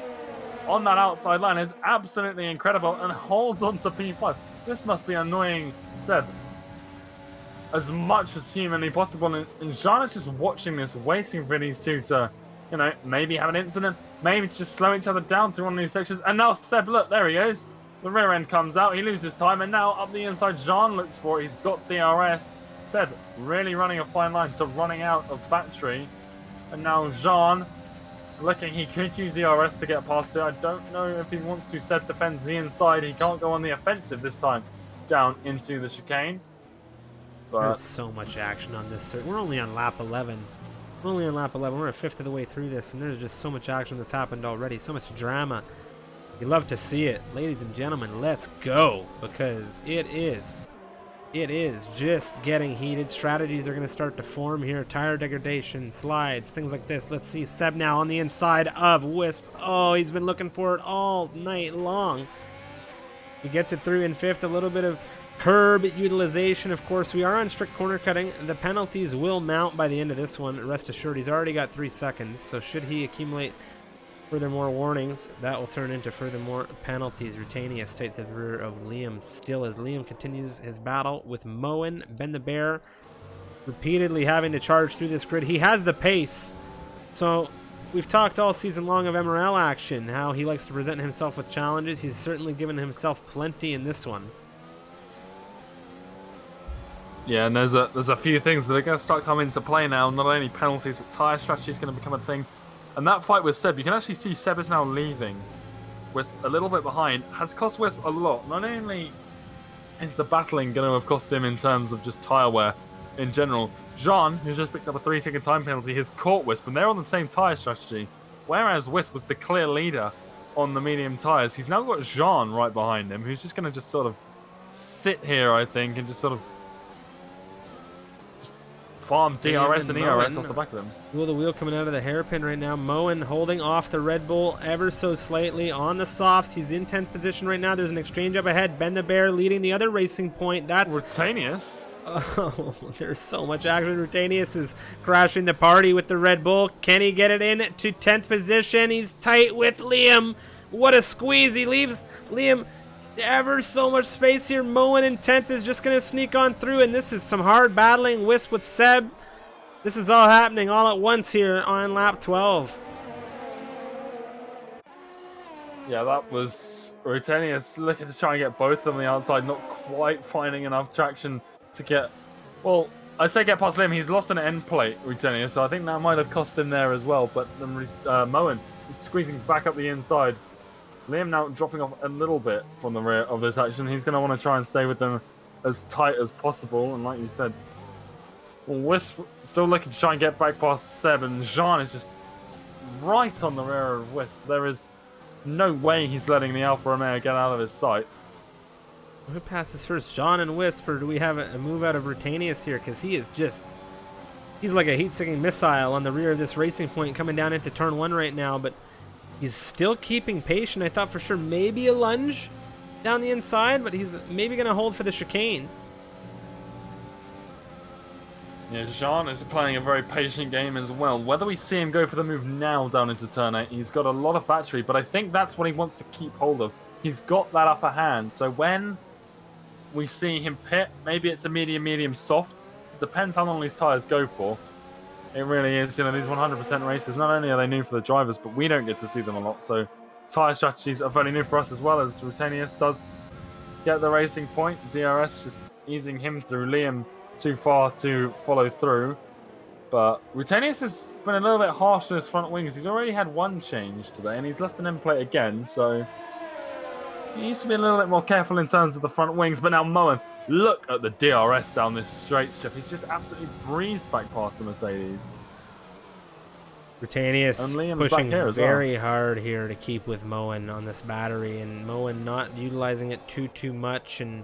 on that outside line is absolutely incredible, and holds on to P5. This must be annoying Seb as much as humanly possible. And Jean is just watching this, waiting for these two to, you know, maybe have an incident, maybe just slow each other down through one of these sections. And now Seb, look, there he goes. The rear end comes out, he loses time, and now up the inside, Jean looks for it. He's got DRS. Seb really running a fine line to running out of battery. And now Jean looking, he could use ERS to get past it. I don't know if he wants to. Seb defends the inside. He can't go on the offensive this time down into the chicane. But there's so much action on this. We're only on lap 11. We're only on lap 11. We're a fifth of the way through this, and there's just so much action that's happened already. So much drama. You love to see it. Ladies and gentlemen, let's go, because it is just getting heated. Strategies are going to start to form here. Tire degradation, slides, things like this. Let's see Seb now on the inside of Wisp. Oh, he's been looking for it all night long. He gets it through in 5th. A little bit of curb utilization. Of course, we are on strict corner cutting. The penalties will mount by the end of this one. Rest assured, he's already got 3 seconds. So should he accumulate furthermore warnings, that will turn into furthermore penalties. Rutanius tight to the rear of Liam still, as Liam continues his battle with Moen. Ben the Bear repeatedly having to charge through this grid. He has the pace. So we've talked all season long of MRL action, how he likes to present himself with challenges. He's certainly given himself plenty in this one. yeah, and there's a few things that are going to start coming into play now. Not only penalties, but tyre strategy is going to become a thing. And that fight with Seb, you can actually see Seb is now leaving Wisp a little bit behind. Has cost Wisp a lot. Not only is the battling going to have cost him in terms of just tyre wear in general. Jean, who's just picked up a 3-second time penalty, has caught Wisp, and they're on the same tyre strategy. Whereas Wisp was the clear leader on the medium tyres, he's now got Jean right behind him, who's just going to just sort of sit here, I think, and just sort of farm DRS and ERS off the back of them. Wheel the wheel coming out of the hairpin right now. Moen holding off the Red Bull ever so slightly on the softs. He's in 10th position right now. There's an exchange up ahead. Ben the Bear leading the other racing point. That's Rutanius. Oh, there's so much action. Rutanius is crashing the party with the Red Bull. Can he get it in to 10th position? He's tight with Liam. What a squeeze. He leaves Liam ever so much space here. Moen in 10th is just going to sneak on through, and this is some hard battling. Wisp with Seb. This is all happening all at once here on lap 12. Yeah, that was Rutanius looking to try and get both of them on the outside, not quite finding enough traction to get, well, I'd say get past Liam. He's lost an end plate, Rutanius, so I think that might have cost him there as well, but then Moen is squeezing back up the inside. Liam now dropping off a little bit from the rear of this action. He's going to want to try and stay with them as tight as possible. And like you said, Wisp still looking to try and get back past Seb, and Jean is just right on the rear of Wisp. There is no way he's letting the Alfa Romeo get out of his sight. Who passes first, John and Wisp, or do we have a move out of Rutanius here? Because he is just... He's like a heat-seeking missile on the rear of this racing point coming down into turn 1 right now, but he's still keeping patient. I thought for sure maybe a lunge down the inside, but he's maybe going to hold for the chicane. Yeah, Jean is playing a very patient game as well. Whether we see him go for the move now down into turn 8, he's got a lot of battery, but I think that's what he wants to keep hold of. He's got that upper hand, so when we see him pit, maybe it's a medium, soft. Depends how long these tyres go for. It really is, you know, these 100% races, not only are they new for the drivers, but we don't get to see them a lot, so tyre strategies are very new for us as well, as Rutanius does get the racing point. DRS just easing him through. Liam too far to follow through. But Rutanius has been a little bit harsh on his front wings. He's already had one change today, and he's lost an end plate again, so he needs to be a little bit more careful in terms of the front wings. But now Moen, look at the DRS down this straight strip. He's just absolutely breezed back past the Mercedes. Rutanius pushing very hard here to keep with Moen on this battery, and Moen not utilizing it too much, and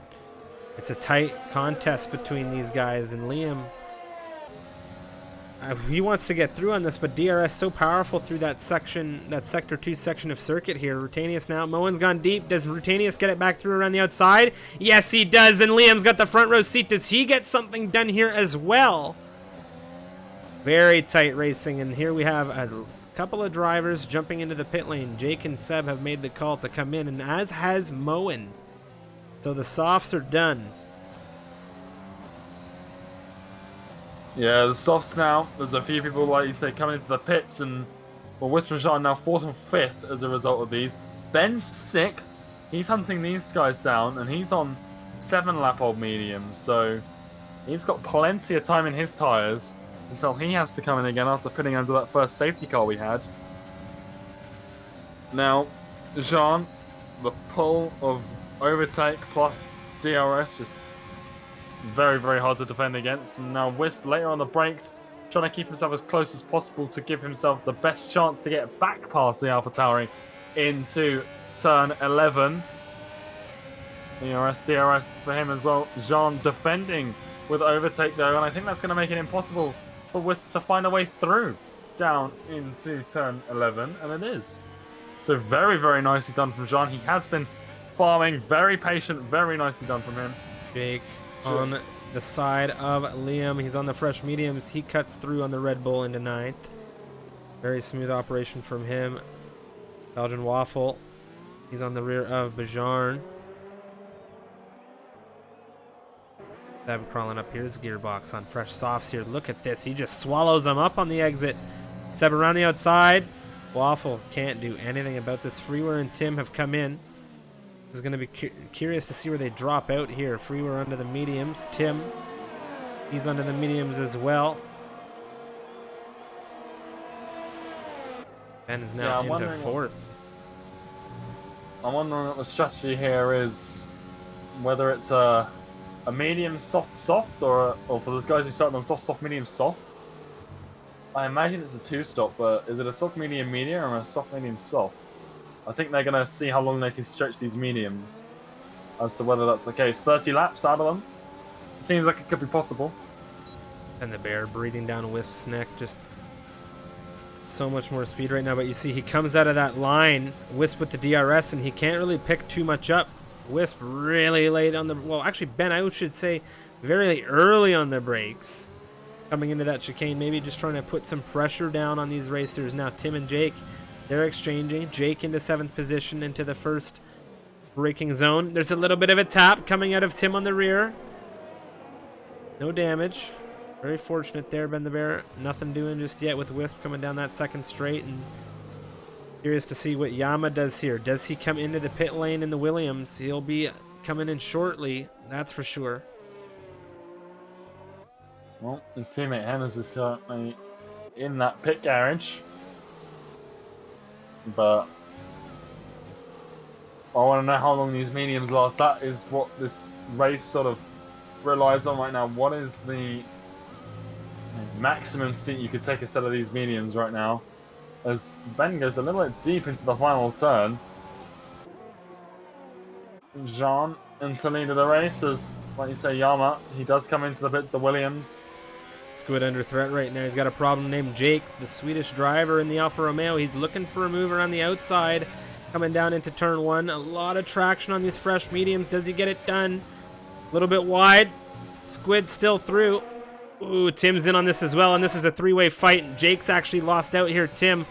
it's a tight contest between these guys. And Liam, he wants to get through on this, but DRS so powerful through that section, that sector 2 section of circuit here. Rutanius now, Moen's gone deep. Does Rutanius get it back through around the outside? Yes, he does, and Liam's got the front row seat. Does he get something done here as well? Very tight racing, and here we have a couple of drivers jumping into the pit lane. Jake and Seb have made the call to come in, and as has Moen. So the softs are done. Yeah, the softs now. There's a few people, like you say, coming into the pits, and well, Whisper Jean now 4th and 5th as a result of these. Ben's 6th. He's hunting these guys down, and he's on 7-lap-old mediums, so he's got plenty of time in his tyres until he has to come in again after pitting under that first safety car we had. Now, Jean, the pull of overtake plus DRS just very hard to defend against. And now Wisp later on the brakes, trying to keep himself as close as possible to give himself the best chance to get back past the AlphaTauri into turn 11. DRS for him as well. Jean defending with overtake though, and I think that's going to make it impossible for Wisp to find a way through down into turn 11, and it is. So very nicely done from Jean. He has been farming, very patient, very nicely done from him. Jake on the side of Liam. He's on the fresh mediums. He cuts through on the Red Bull into 9th. Very smooth operation from him. Belgian Waffle. He's on the rear of Bajarn. Seb crawling up. Here's Gearbox on fresh softs here. Look at this. He just swallows them up on the exit. Seb around the outside. Waffle can't do anything about this. Freeware and Tim have come in. This is going to be curious to see where they drop out here. Freeware under the mediums. Tim, he's under the mediums as well. Ben is now into 4th. I'm wondering what the strategy here is. Whether it's a medium soft, or for those guys who start on soft, medium, soft. I imagine it's a 2-stop, but is it a soft, medium, or a soft, medium, soft? I think they're going to see how long they can stretch these mediums as to whether that's the case. 30 laps out of them. Seems like it could be possible. And the bear breathing down Wisp's neck. Just so much more speed right now. But you see he comes out of that line, Wisp with the DRS, and he can't really pick too much up. Wisp really late on the... Well, actually, Ben, I should say very early on the brakes. Coming into that chicane, maybe just trying to put some pressure down on these racers. Now Tim and Jake, they're exchanging. Jake into 7th position into the first braking zone. There's a little bit of a tap coming out of Tim on the rear. No damage. Very fortunate there, Ben the Bear. Nothing doing just yet with Wisp coming down that second straight. And curious to see what Yama does here. Does he come into the pit lane in the Williams? He'll be coming in shortly, that's for sure. Well, his teammate Hennes is currently in that pit garage. But I want to know how long these mediums last. That is what this race sort of relies on right now. What is the maximum stint you could take a set of these mediums right now? As Ben goes a little bit deep into the final turn. Jean into lead of the race as, like you say, Yama, he does come into the pits, the Williams. Squid under threat right now. He's got a problem named Jake, the Swedish driver in the Alfa Romeo. He's looking for a move around the outside, coming down into turn 1. A lot of traction on these fresh mediums. Does he get it done? A little bit wide. Squid still through. Ooh, Tim's in on this as well, and this is a three-way fight. Jake's actually lost out here. Tim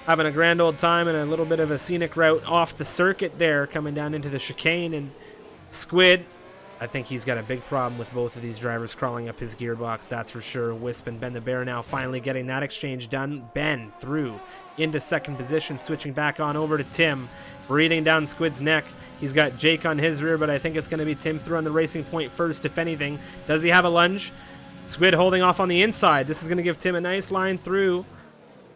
having a grand old time and a little bit of a scenic route off the circuit there, coming down into the chicane. And Squid, I think he's got a big problem with both of these drivers crawling up his gearbox, that's for sure. Wisp and Ben the Bear now finally getting that exchange done. Ben through into second position, switching back on over to Tim, breathing down Squid's neck. He's got Jake on his rear, but I think it's going to be Tim through on the racing point first, if anything. Does he have a lunge? Squid holding off on the inside. This is going to give Tim a nice line through.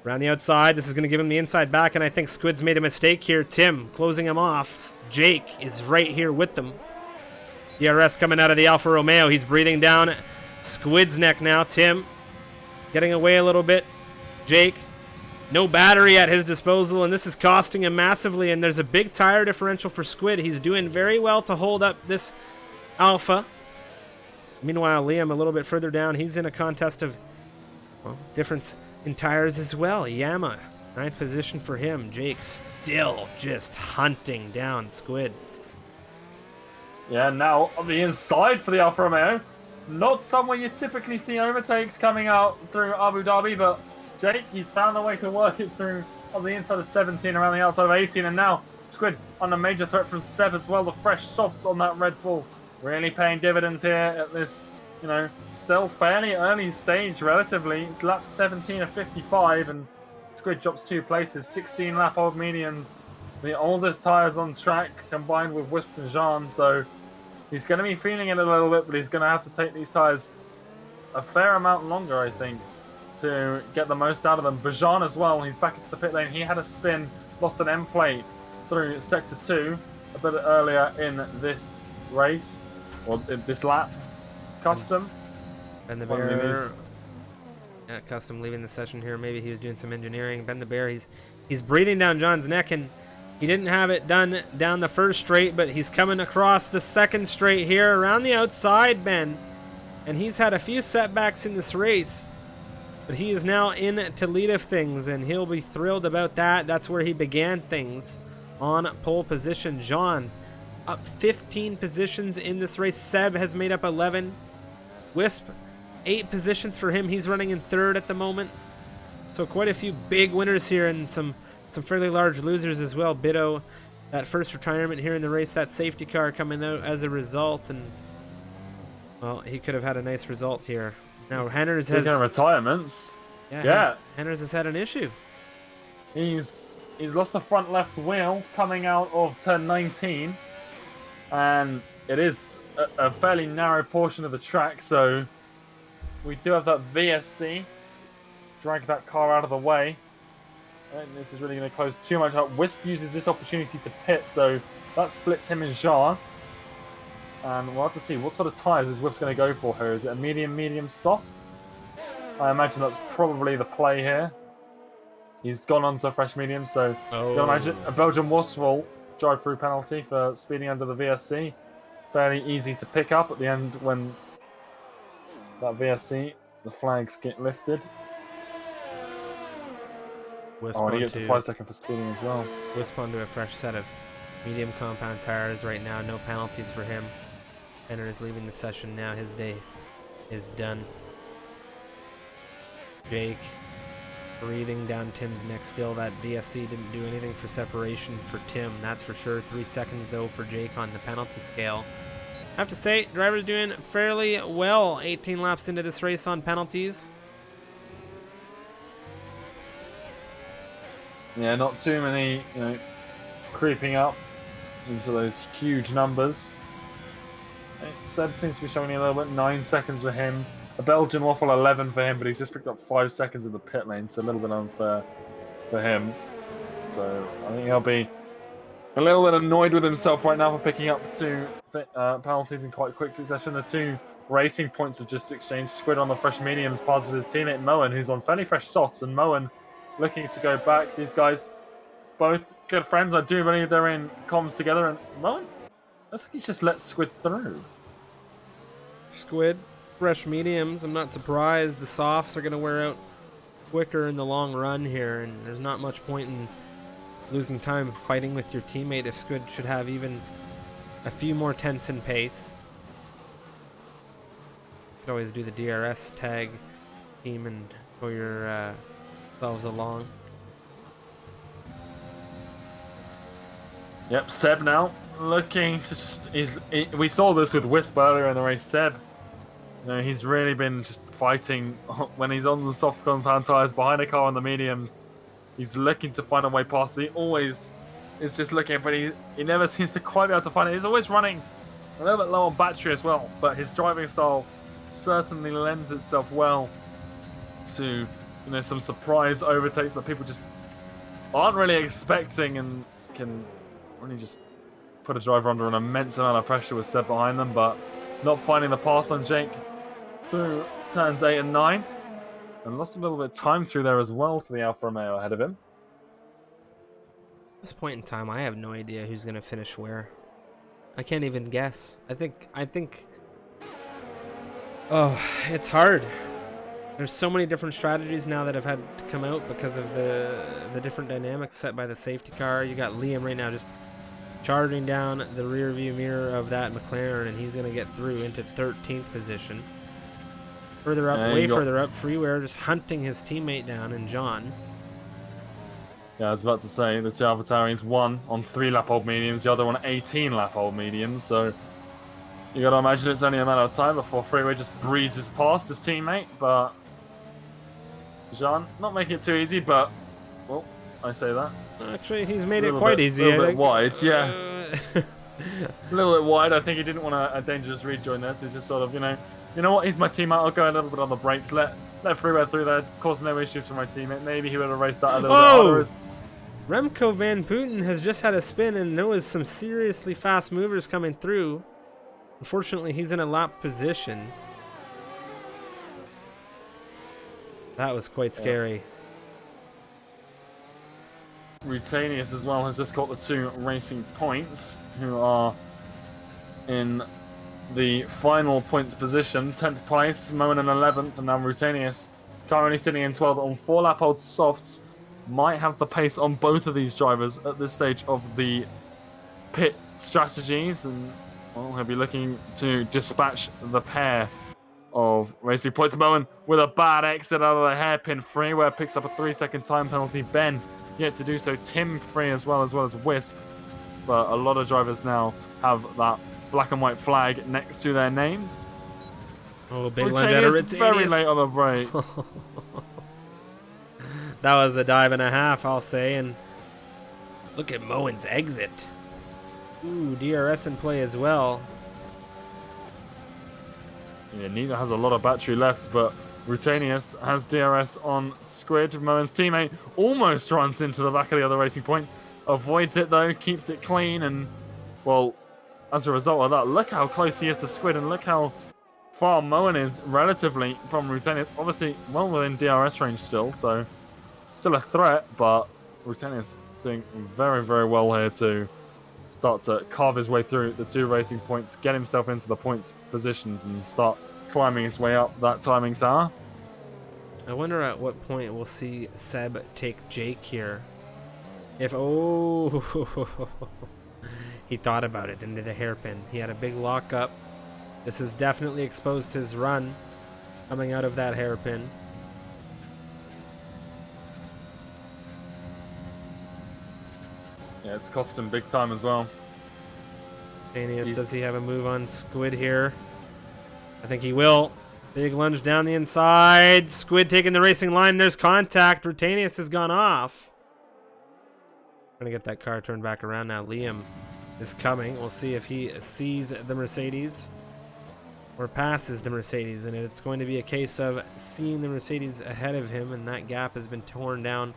Around the outside, this is going to give him the inside back, and I think Squid's made a mistake here. Tim closing him off. Jake is right here with them. DRS coming out of the Alfa Romeo. He's breathing down Squid's neck now. Tim getting away a little bit. Jake, no battery at his disposal, and this is costing him massively, and there's a big tire differential for Squid. He's doing very well to hold up this Alfa. Meanwhile, Liam a little bit further down. He's in a contest of, well, difference in tires as well. Yama, 9th position for him. Jake still just hunting down Squid. Yeah, now on the inside for the Alfa Romeo. Not somewhere you typically see overtakes coming out through Abu Dhabi, but Jake, he's found a way to work it through on the inside of 17, around the outside of 18, and now Squid under major threat from Seb as well. The fresh softs on that Red Bull really paying dividends here at this, you know, still fairly early stage relatively. It's lap 17 of 55, and Squid drops 2 places. 16 lap old mediums, the oldest tyres on track, combined with Wisp and Jean, so he's going to be feeling it a little bit, but he's going to have to take these tyres a fair amount longer, I think, to get the most out of them. Bajan as well, he's back into the pit lane. He had a spin, lost an end plate through Sector 2 a bit earlier in this race, or in this lap. Custom. Ben the Bear, yeah, Custom leaving the session here. Maybe he was doing some engineering. Ben the Bear, he's breathing down John's neck, and he didn't have it done down the first straight, but he's coming across the second straight here around the outside, Ben. And he's had a few setbacks in this race, but he is now in to lead of things, and he'll be thrilled about that. That's where he began things, on pole position. John up 15 positions in this race. Seb has made up 11. Wisp, 8 positions for him. He's running in 3rd at the moment. So quite a few big winners here, and some fairly large losers as well. Biddo, that first retirement here in the race, that safety car coming out as a result, and well, he could have had a nice result here. Now Henners has retirements. Yeah. Henners has had an issue. He's lost the front left wheel coming out of turn 19, and it is a fairly narrow portion of the track, so we do have that VSC drag that car out of the way. And this is really going to close too much up. Wisp uses this opportunity to pit, so that splits him and Jean. And we'll have to see what sort of tyres is Wisp going to go for her. Is it a medium, soft? I imagine that's probably the play here. He's gone on to a fresh medium, so you can imagine a Belgian Wassful drive-through penalty for speeding under the VSC. Fairly easy to pick up at the end when that VSC, the flags get lifted. And he gets a 5 second for speeding as well. Wisp onto a fresh set of medium compound tires right now. No penalties for him. Henner is leaving the session now. His day is done. Jake breathing down Tim's neck still. That VSC didn't do anything for separation for Tim, that's for sure. 3 seconds though for Jake on the penalty scale. I have to say, driver's doing fairly well. 18 laps into this race on penalties. Yeah, not too many, creeping up into those huge numbers. Seb seems to be showing a little bit. 9 seconds for him. A Belgian Waffle 11 for him, but he's just picked up 5 seconds in the pit lane, so a little bit unfair for him. So I think he'll be a little bit annoyed with himself right now for picking up 2 penalties in quite quick succession. The 2 Racing points have just exchanged. Squid on the fresh mediums passes his teammate Moen, who's on fairly fresh softs, and Moen looking to go back. These guys, both good friends. I do believe they're in comms together, and Moen looks like he's just let Squid through. Squid, fresh mediums. I'm not surprised. The softs are going to wear out quicker in the long run here, and there's not much point in losing time fighting with your teammate if Squid should have even a few more tenths in pace. You could always do the DRS tag team and go yourselves along. Yep, Seb now looking to just we saw this with Wisp earlier in the race. Seb, you know, he's really been just fighting when he's on the soft compound tires behind a car on the mediums. He's looking to find a way past. He always is just looking, but he never seems to quite be able to find it. He's always running a little bit low on battery as well, but his driving style certainly lends itself well to, you know, some surprise overtakes that people just aren't really expecting, and can really just put a driver under an immense amount of pressure with Seb behind them, but not finding the pass on Jake through turns 8 and 9, and lost a little bit of time through there as well to the Alfa Romeo ahead of him. At this point in time, I have no idea who's going to finish where. I can't even guess. I think oh, it's hard. There's so many different strategies now that have had to come out because of the different dynamics set by the safety car. You got Liam right now just charging down the rear view mirror of that McLaren, and he's going to get through into 13th position. Further up, way further up, Freeware just hunting his teammate down, and John. Yeah, I was about to say, the two AlphaTauris, one on 3-lap-old mediums, the other on 18-lap-old mediums, so you got to imagine it's only a matter of time before Freeway just breezes past his teammate, but Jean, not making it too easy, but, well, I say that. Actually, he's made it quite easy. A little bit wide, yeah. A little bit wide. I think he didn't want a dangerous rejoin there, so he's just sort of, you know what, he's my teammate, I'll go a little bit on the brakes, let Freeway through there, cause no issues for my teammate. Maybe he would have raced that a little bit harder. Remco Van Putten has just had a spin, and there was some seriously fast movers coming through. Unfortunately, he's in a lap position. That was quite scary. Rutanius as well has just got the 2 racing points, who are in the final points position. 10th place, Moen in 11th, and now Rutanius currently sitting in 12th on 4-lap-old softs. Might have the pace on both of these drivers at this stage of the pit strategies, and well, he'll be looking to dispatch the pair of racing points. Moen with a bad exit out of the hairpin. Freeware picks up a 3-second time penalty. Ben yet to do so. Tim free as well as Wisp. But a lot of drivers now have that black and white flag next to their names. Oh, big line better. It's very late on the break. That was a dive and a half, I'll say. And look at Moen's exit. Ooh, DRS in play as well. Yeah, neither has a lot of battery left, but Rutanius has DRS on Squid. Moen's teammate almost runs into the back of the other racing point. Avoids it though, keeps it clean, and well, as a result of that, look how close he is to Squid, and look how far Moen is relatively from Rutanius. Obviously, well within DRS range still, so still a threat, but Rutanius doing very, very well here to start to carve his way through the 2 racing points, get himself into the points positions, and start climbing his way up that timing tower. I wonder at what point we'll see Seb take Jake here. If he thought about it into the hairpin. He had a big lockup. This has definitely exposed his run coming out of that hairpin. Yeah, it's cost him big time as well. Does he have a move on Squid here? I think he will. Big lunge down the inside. Squid taking the racing line. There's contact. Rutanius has gone off. Trying to get that car turned back around now. Liam is coming. We'll see if he sees the Mercedes or passes the Mercedes. And it's going to be a case of seeing the Mercedes ahead of him, and that gap has been torn down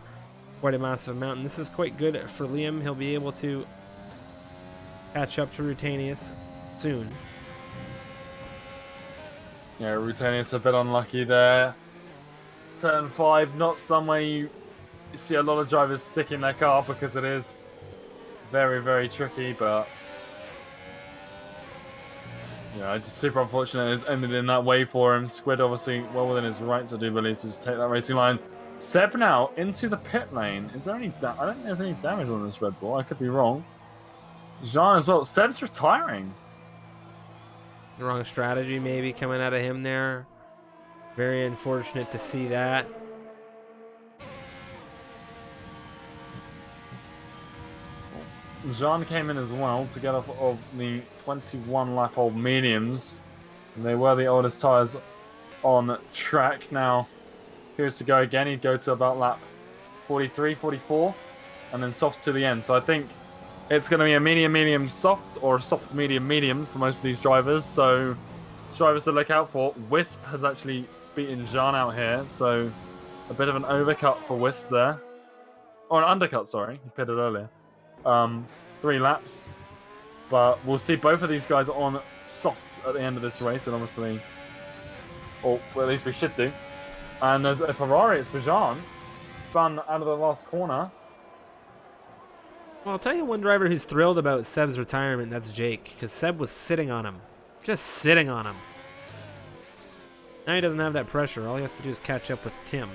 quite a massive amount. And this is quite good for Liam. He'll be able to catch up to Rutanius soon. Yeah, Rutenius a bit unlucky there. Turn 5, not somewhere you see a lot of drivers sticking their car because it is very, very tricky, but yeah, it's just super unfortunate it's ended in that way for him. Squid obviously well within his rights, I do believe, to just take that racing line. Seb now into the pit lane. Is there any I don't think there's any damage on this Red Bull. I could be wrong. Jean as well. Seb's retiring. Wrong strategy maybe coming out of him there. Very unfortunate to see that. Jean came in as well to get off of the 21 lap old mediums. And they were the oldest tyres on track. Now, here's to go again. He'd go to about lap 43, 44, and then soft to the end. So I think it's going to be a medium, medium, soft, or a soft, medium, medium for most of these drivers. So drivers to look out for. Wisp has actually beaten Jean out here. So a bit of an overcut for Wisp there. Or an undercut, sorry. He pitted earlier. 3 laps. But we'll see both of these guys on softs at the end of this race. And obviously, or well, at least we should do. And there's a Ferrari, it's Bajan. Spun out of the last corner. Well, I'll tell you one driver who's thrilled about Seb's retirement, that's Jake, because Seb was sitting on him. Just sitting on him. Now he doesn't have that pressure. All he has to do is catch up with Tim.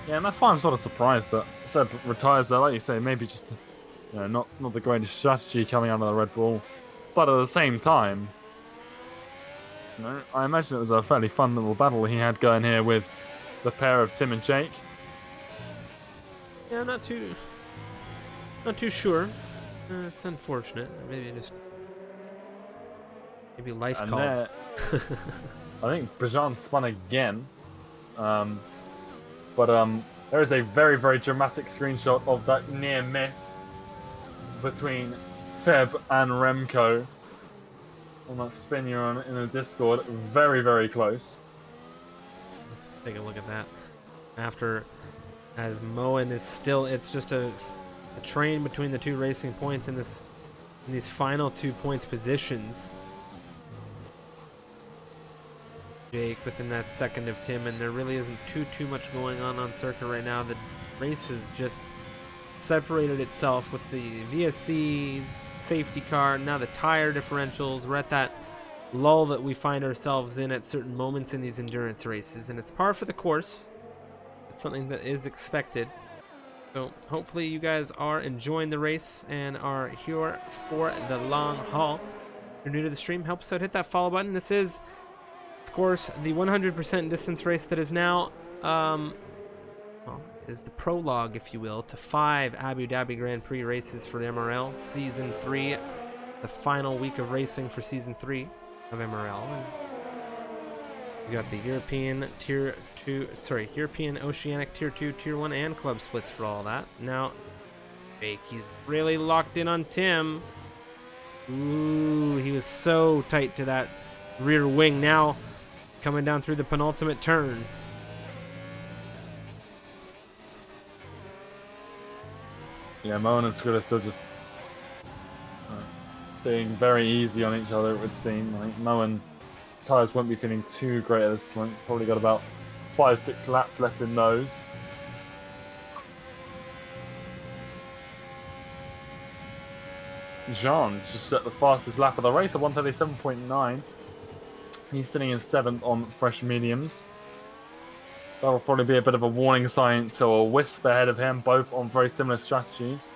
Yeah, and that's why I'm sort of surprised that Seb retires there. Like you say, maybe just, not the greatest strategy coming out of the Red Bull. But at the same time, I imagine it was a fairly fun little battle he had going here with the pair of Tim and Jake. Yeah, not too sure. It's unfortunate. Maybe life And called. there, I think Bajan spun again. But there is a very, very dramatic screenshot of that near miss between Seb and Remco on that spin you're on in the Discord. Very, very close. Let's take a look at that. As Moen is still, it's just a train between the two racing points in these final 2 points positions. Jake within that second of Tim, and there really isn't too much going on circuit right now. The race has just separated itself with the VSC's safety car, now the tire differentials. We're at that lull that we find ourselves in at certain moments in these endurance races, and it's par for the course. It's something that is expected. So hopefully you guys are enjoying the race and are here for the long haul. If you're new to the stream, help us out, hit that follow button. This is, of course, the 100% distance race that is now is the prologue, if you will, to 5 Abu Dhabi Grand Prix races for the MRL Season 3, the final week of racing for Season 3 of MRL. And we got the European European Oceanic Tier 2, Tier 1, and Club splits for all that. Now, Jake, he's really locked in on Tim. Ooh, he was so tight to that rear wing. Now, coming down through the penultimate turn. Yeah, Moen and Squid are still just being very easy on each other, it would seem. I think Moen's tyres won't be feeling too great at this point. Probably got about 5-6 laps left in those. Jean's just at the fastest lap of the race at 1:37.9. He's sitting in 7th on fresh mediums. That'll probably be a bit of a warning sign to a Wisp ahead of him, both on very similar strategies.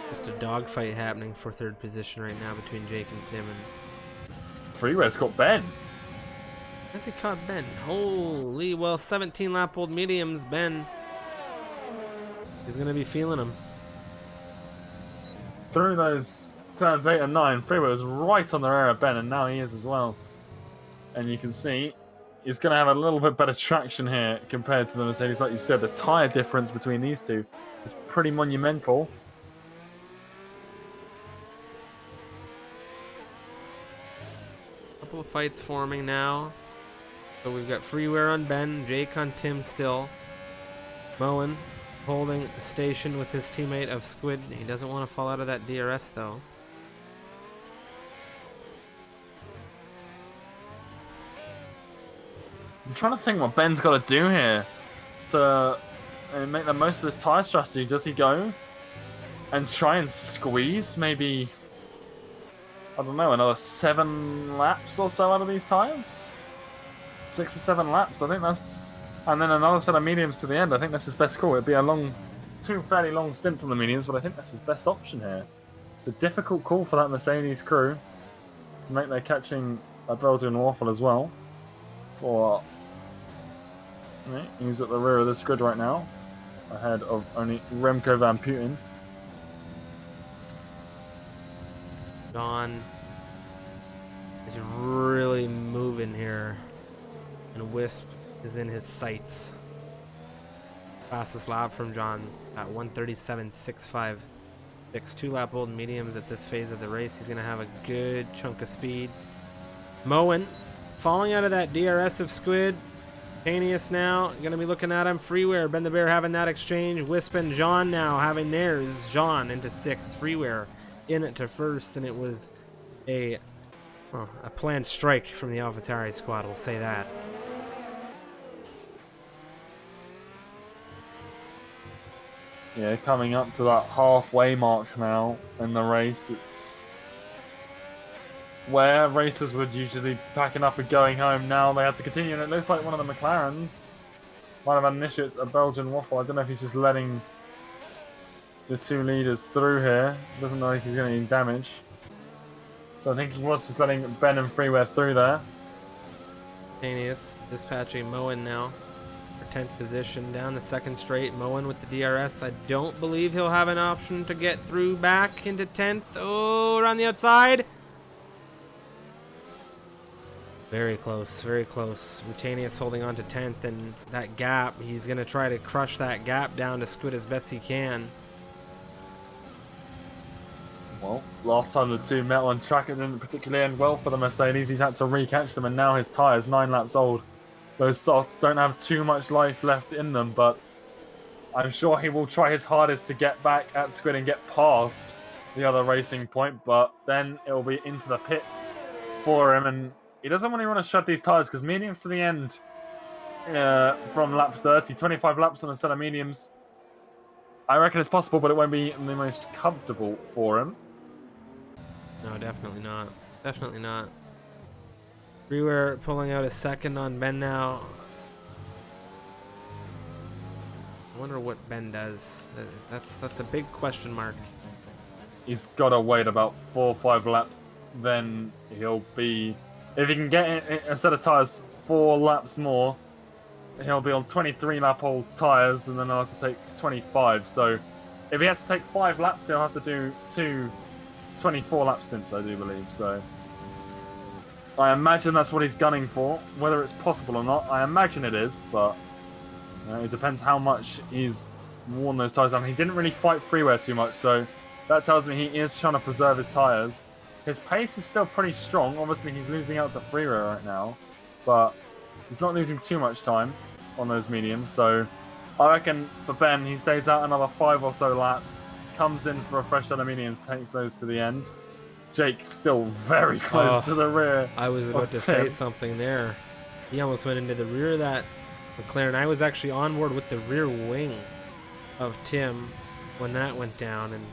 Just a dogfight happening for 3rd position right now between Jake and Tim. And Freeway's got Ben. has he caught Ben? Holy, well, 17 lap old mediums, Ben. He's going to be feeling him. Through those turns 8 and 9, Freeway was right on the rear of Ben, and now he is as well. And you can see he's going to have a little bit better traction here compared to the Mercedes. Like you said, the tyre difference between these two is pretty monumental. Couple of fights forming now. So we've got Freeware on Ben, Jake on Tim still. Moen holding station with his teammate of Squid. He doesn't want to fall out of that DRS though. I'm trying to think what Ben's got to do here to make the most of this tyre strategy. Does he go and try and squeeze maybe, I don't know, another 7 laps or so out of these tyres? 6 or 7 laps, I think that's... And then another set of mediums to the end. I think that's his best call. It'd be a 2 fairly long stints on the mediums, but I think that's his best option here. It's a difficult call for that Mercedes crew to make their catching a Belgian waffle as well. For... Right, he's at the rear of this grid right now, ahead of only Remco van Putten. John is really moving here, and Wisp is in his sights. Fastest lap from John at 1:37.656. 2-lap old mediums at this phase of the race. He's going to have a good chunk of speed. Moen falling out of that DRS of Squid. Canius now going to be looking at him. Freeware, Ben the Bear having that exchange. Wisp and John now having theirs. John into 6th. Freeware in it to 1st, and it was a planned strike from the AlphaTauri squad, we'll say that. Yeah, coming up to that halfway mark now in the race. It's where racers would usually be packing up and going home. Now they have to continue, and it looks like one of the McLarens might have initiated a Belgian waffle. I don't know if he's just letting the 2 leaders through here. Doesn't look like he's getting any damage. So I think he was just letting Ben and Freeware through there. Canius dispatching Moen now for 10th position down the 2nd straight. Moen with the DRS. I don't believe he'll have an option to get through back into 10th. Oh, around the outside. Very close, very close. Rutanius holding on to 10th, and that gap, he's going to try to crush that gap down to Squid as best he can. Well, last time the 2 met on track, it didn't particularly end well for the Mercedes. He's had to recatch them, and now his tyres 9 laps old. Those softs don't have too much life left in them, but I'm sure he will try his hardest to get back at Squid and get past the other racing point, but then it will be into the pits for him, and he doesn't really want to shut these tyres because mediums to the end from lap 30, 25 laps on a set of mediums. I reckon it's possible, but it won't be the most comfortable for him. No, definitely not. Definitely not. Freeware pulling out a 2nd on Ben now. I wonder what Ben does. That's a big question mark. He's got to wait about 4 or 5 laps. Then he'll be... If he can get a set of tyres 4 laps more, he'll be on 23 lap old tyres, and then he'll have to take 25. So if he has to take 5 laps, he'll have to do 2 24 lap stints, I do believe. So I imagine that's what he's gunning for. Whether it's possible or not, I imagine it is, but it depends how much he's worn those tyres down. He didn't really fight Freeware too much, so that tells me he is trying to preserve his tyres. His pace is still pretty strong. Obviously, he's losing out to Freeware right now, but he's not losing too much time on those mediums. So I reckon for Ben, he stays out another 5 or so laps, comes in for a fresh set of mediums, takes those to the end. Jake still very close to the rear. I was about to say something there. He almost went into the rear of that McLaren. I was actually on board with the rear wing of Tim when that went down, and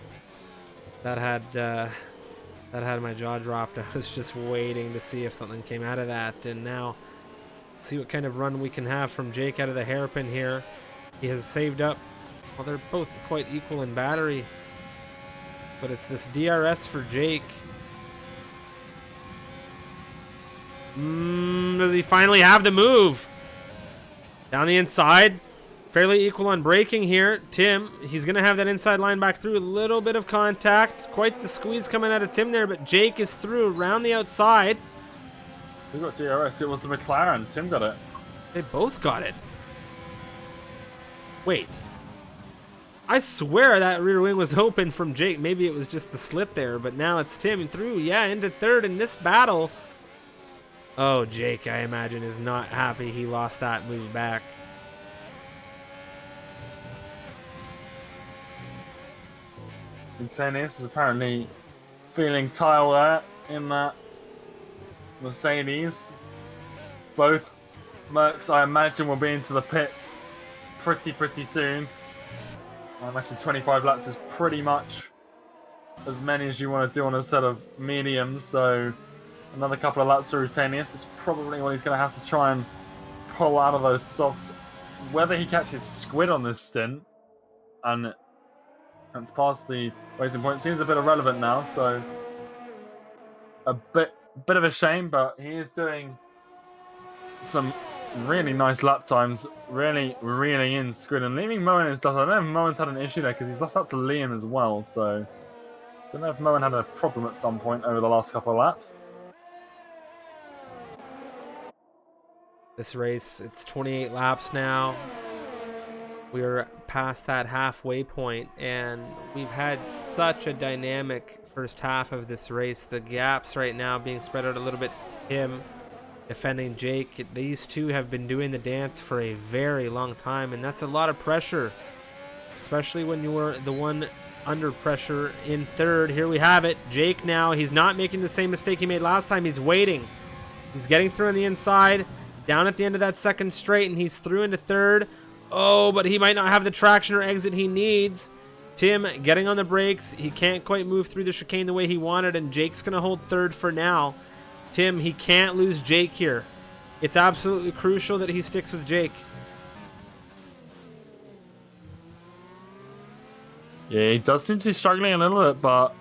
that had my jaw dropped. I was just waiting to see if something came out of that, and now see what kind of run we can have from Jake out of the hairpin here. He has saved up. Well, they're both quite equal in battery, but it's this DRS for Jake. Does he finally have the move? Down the inside. Fairly equal on braking here. Tim, he's going to have that inside line back through. A little bit of contact. Quite the squeeze coming out of Tim there, but Jake is through around the outside. Who got DRS? It was the McLaren. Tim got it. They both got it. Wait. I swear that rear wing was open from Jake. Maybe it was just the slit there, but now it's Tim through. Yeah, into 3rd in this battle. Oh, Jake, I imagine, is not happy he lost that move back. Tennis is apparently feeling tire wear in that Mercedes. Both Mercs, I imagine, will be into the pits pretty soon. I imagine 25 laps is pretty much as many as you want to do on a set of mediums, so another couple of laps through Tanius is probably what he's going to have to try and pull out of those softs. Whether he catches Squid on this stint and it's past the racing point seems a bit irrelevant now, so a bit of a shame, but he is doing some really nice lap times, really reeling in Squid and leaving Moen in stuff. I don't know if Moen's had an issue there because he's lost out to Liam as well, so I don't know if Moen had a problem at some point over the last couple of laps. This race, it's 28 laps now. We're past that halfway point, and we've had such a dynamic first half of this race. The gaps right now being spread out a little bit. Tim defending Jake. These two have been doing the dance for a very long time, and that's a lot of pressure, especially when you're the one under pressure in third. Here we have it. Jake now, he's not making the same mistake he made last time. He's waiting. He's getting through on the inside, down at the end of that second straight, and he's through into third. Oh, but he might not have the traction or exit he needs. Tim getting on the brakes. He can't quite move through the chicane the way he wanted, and Jake's going to hold third for now. Tim, he can't lose Jake here. It's absolutely crucial that he sticks with Jake. Yeah, he does seem to be struggling a little bit, but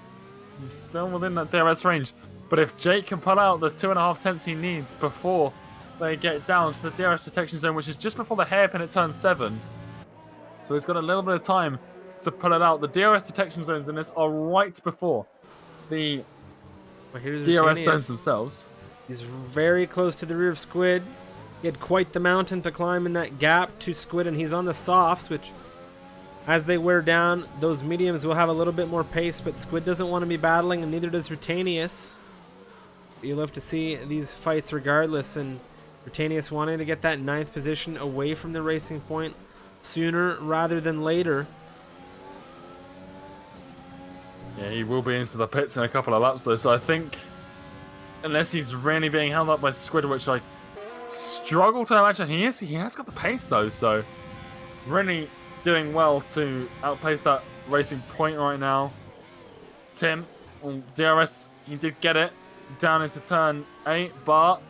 he's still within that DRS range. But if Jake can pull out the 2.5 tenths he needs before they get down to the DRS detection zone, which is just before the hairpin at turn 7. So he's got a little bit of time to pull it out. The DRS detection zones in this are right before the DRS zones themselves. He's very close to the rear of Squid. He had quite the mountain to climb in that gap to Squid, and he's on the softs, which as they wear down, those mediums will have a little bit more pace, but Squid doesn't want to be battling, and neither does Rutanius. You'll have to see these fights regardless, and Rutanius wanting to get that 9th position away from the racing point sooner rather than later. Yeah, he will be into the pits in a couple of laps though, so I think unless he's really being held up by Squid, which I struggle to imagine he is, he has got the pace though, so really doing well to outpace that racing point right now. Tim on DRS, he did get it down into turn 8, but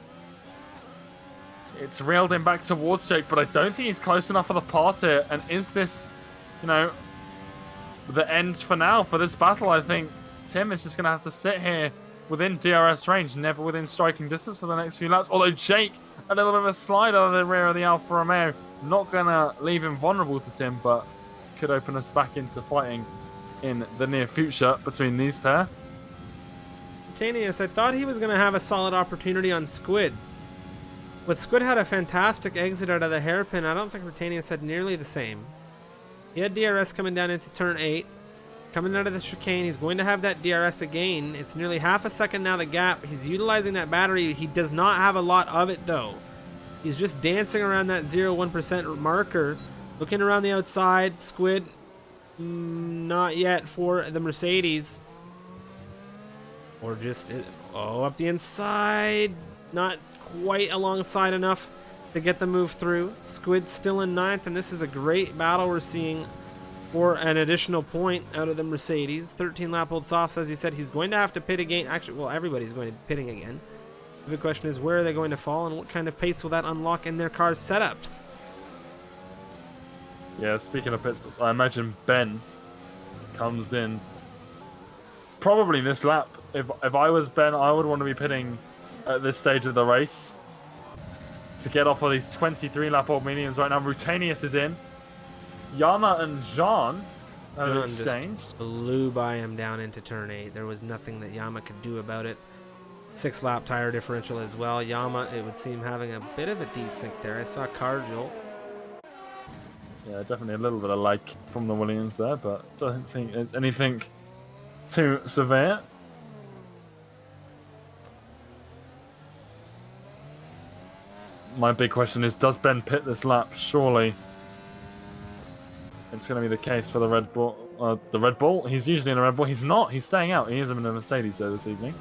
it's reeled him back towards Jake, but I don't think he's close enough for the pass here. And is this, you know, the end for now for this battle? I think Tim is just going to have to sit here within DRS range, never within striking distance for the next few laps. Although Jake, a little bit of a slide out of the rear of the Alfa Romeo, not going to leave him vulnerable to Tim, but could open us back into fighting in the near future between these pair. Rutanius, I thought he was going to have a solid opportunity on Squid. But Squid had a fantastic exit out of the hairpin. I don't think Rutanius had nearly the same. He had DRS coming down into turn 8. Coming out of the chicane, he's going to have that DRS again. It's nearly half a second now the gap. He's utilizing that battery. He does not have a lot of it though. He's just dancing around that 0.1% marker. Looking around the outside, Squid, not yet for the Mercedes. Or just, up the inside. Not quite alongside enough to get the move through. Squid still in 9th, and this is a great battle we're seeing for an additional point out of the Mercedes. 13 lap old softs, as he said, he's going to have to pit again. Actually, well, everybody's going to be pitting again. The big question is, where are they going to fall, and what kind of pace will that unlock in their car's setups? Yeah, speaking of pit stops, I imagine Ben comes in probably this lap. If I was Ben, I would want to be pitting at this stage of the race to get off of these 23 lap old mediums right now. Rutanius is in. Yama and Jean have exchanged. Just blew by him down into turn 8. There was nothing that Yama could do about it. 6 lap tire differential as well. Yama, it would seem, having a bit of a desync there. I saw Cargill. Yeah, definitely a little bit of lag from the Williams there, but don't think it's anything too severe. My big question is, does Ben pit this lap? Surely it's going to be the case for the Red Bull. the Red Bull. He's usually in a Red Bull. He's not. He's staying out. He is in a Mercedes though this evening.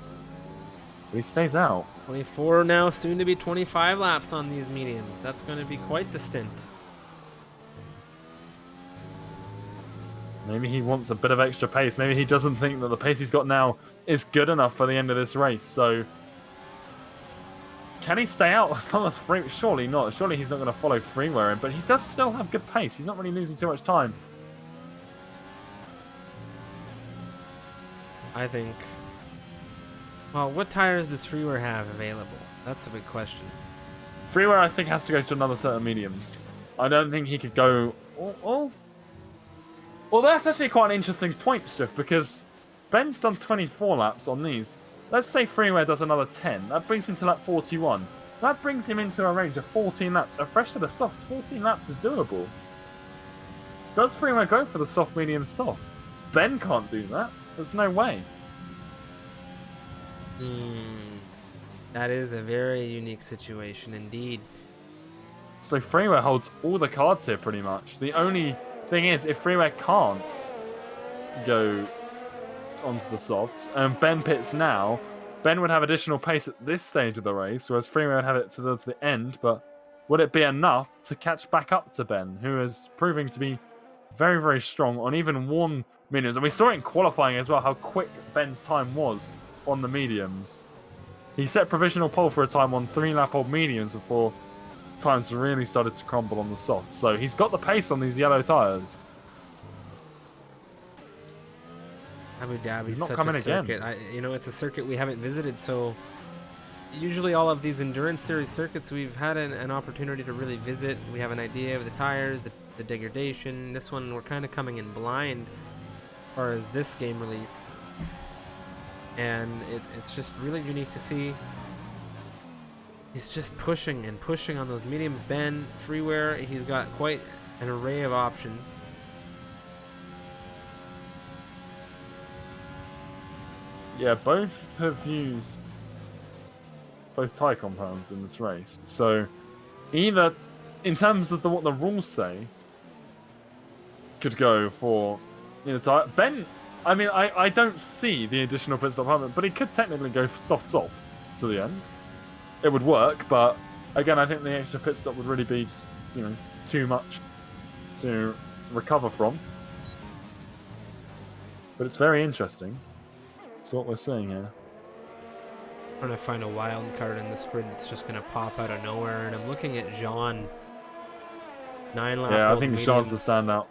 But he stays out. 24 now, soon to be 25 laps on these mediums. That's going to be quite the stint. Maybe he wants a bit of extra pace. Maybe he doesn't think that the pace he's got now is good enough for the end of this race. So, can he stay out as long as Free? Surely not. Surely he's not going to follow Freeware in. But he does still have good pace. He's not really losing too much time. I think... Well, what tires does Freeware have available? That's a big question. Freeware, I think, has to go to another set of mediums. I don't think he could go... Well, that's actually quite an interesting point, Striff, because Ben's done 24 laps on these. Let's say Freeware does another 10. That brings him to lap 41. That brings him into a range of 14 laps. A fresh to the softs, 14 laps is doable. Does Freeware go for the soft, medium, soft? Ben can't do that. There's no way. That is a very unique situation indeed. So Freeware holds all the cards here pretty much. The only thing is, if Freeware can't go onto the softs and Ben pits now, Ben would have additional pace at this stage of the race, whereas Freeware would have it towards the end. But would it be enough to catch back up to Ben, who is proving to be very, very strong on even warm mediums? And we saw it in qualifying as well, how quick Ben's time was on the mediums. He set provisional pole for a time on 3-lap-old mediums before times really started to crumble on the softs. So he's got the pace on these yellow tyres. Abu Dhabi's not such coming a circuit. again. It's a circuit we haven't visited, so usually all of these endurance series circuits we've had an opportunity to really visit. We have an idea of the tires, the degradation. This one we're kind of coming in blind as far as this game release. And it's just really unique to see. He's just pushing and pushing on those mediums. Ben, Freeware, he's got quite an array of options. Yeah, both have used both tyre compounds in this race. So either, in terms of what the rules say, could go for tyre. Ben, I mean, I don't see the additional pit stop helmet, but he could technically go for soft to the end. It would work, but again, I think the extra pit stop would really be, too much to recover from. But it's very interesting. That's what we're seeing here. Trying to find a wild card in this grid that's just going to pop out of nowhere, and I'm looking at Jean. 9-lap. Yeah, I think Jean's the standout.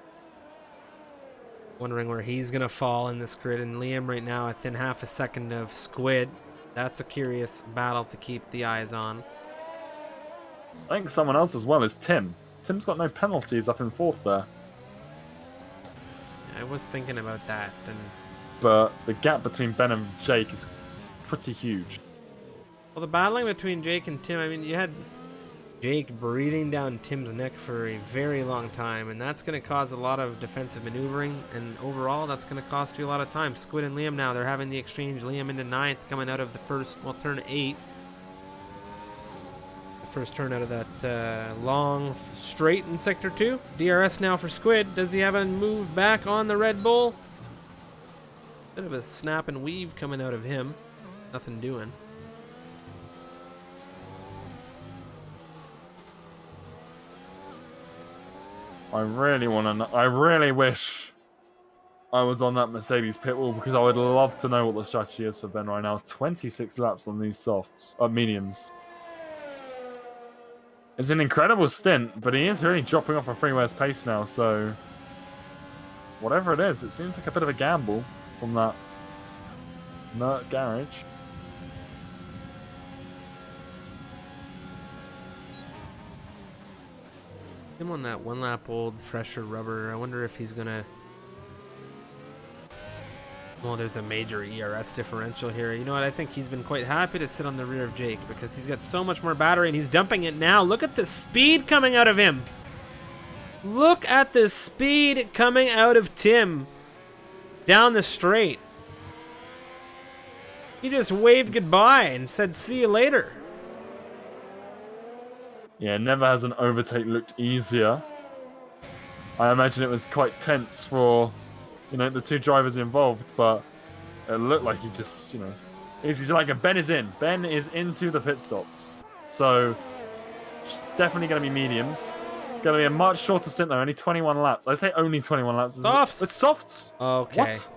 Wondering where he's going to fall in this grid, and Liam right now within half a second of Squid. That's a curious battle to keep the eyes on. I think someone else as well is Tim. Tim's got no penalties up in 4th there. I was thinking about that. But the gap between Ben and Jake is pretty huge. Well, the battling between Jake and Tim, I mean, you had Jake breathing down Tim's neck for a very long time, and that's going to cause a lot of defensive maneuvering, and overall, that's going to cost you a lot of time. Squid and Liam now, they're having the exchange. Liam into 9th, coming out of the first, turn 8. The first turn out of that long straight in Sector 2. DRS now for Squid. Does he have a move back on the Red Bull? Bit of a snap and weave coming out of him. Nothing doing. I really wish I was on that Mercedes pit wall, because I would love to know what the strategy is for Ben right now. 26 laps on these mediums. It's an incredible stint, but he is really dropping off a Freeware's pace now, so whatever it is, it seems like a bit of a gamble from that Mert garage. Him on that 1-lap old fresher rubber. I wonder if he's gonna... Well, there's a major ERS differential here. You know what? I think he's been quite happy to sit on the rear of Jake, because he's got so much more battery and he's dumping it now. Look at the speed coming out of him. Look at the speed coming out of Tim down the straight. He just waved goodbye and said, see you later. Yeah, never has an overtake looked easier. I imagine it was quite tense for the two drivers involved, but it looked like he just, he's like, Ben is in. Ben is into the pit stops. So, definitely going to be mediums. Going to be a much shorter stint though, only 21 laps. I say only 21 laps. Softs? It's softs? Okay. What?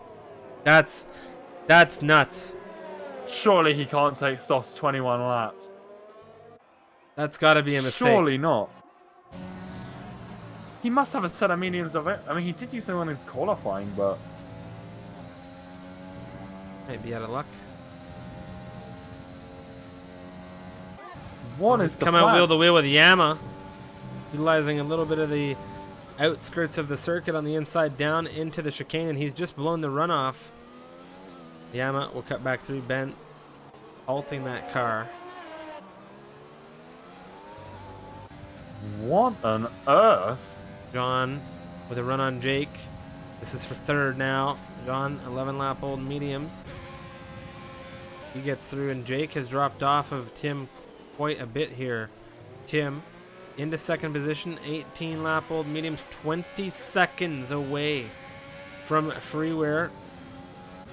That's nuts. Surely he can't take softs 21 laps. That's got to be a mistake. Surely not. He must have a set of mediums of it. I mean, he did use the one in qualifying, but... Might be out of luck. What is the Come plan? out wheel to wheel with Yama. Utilizing a little bit of the outskirts of the circuit on the inside down into the chicane, and he's just blown the runoff. Yama will cut back through Ben, halting that car. What on earth? John with a run on Jake. This is for third now. John, 11-lap-old mediums. He gets through, and Jake has dropped off of Tim quite a bit here. Tim into second position, 18-lap-old mediums, 20 seconds away from freeware.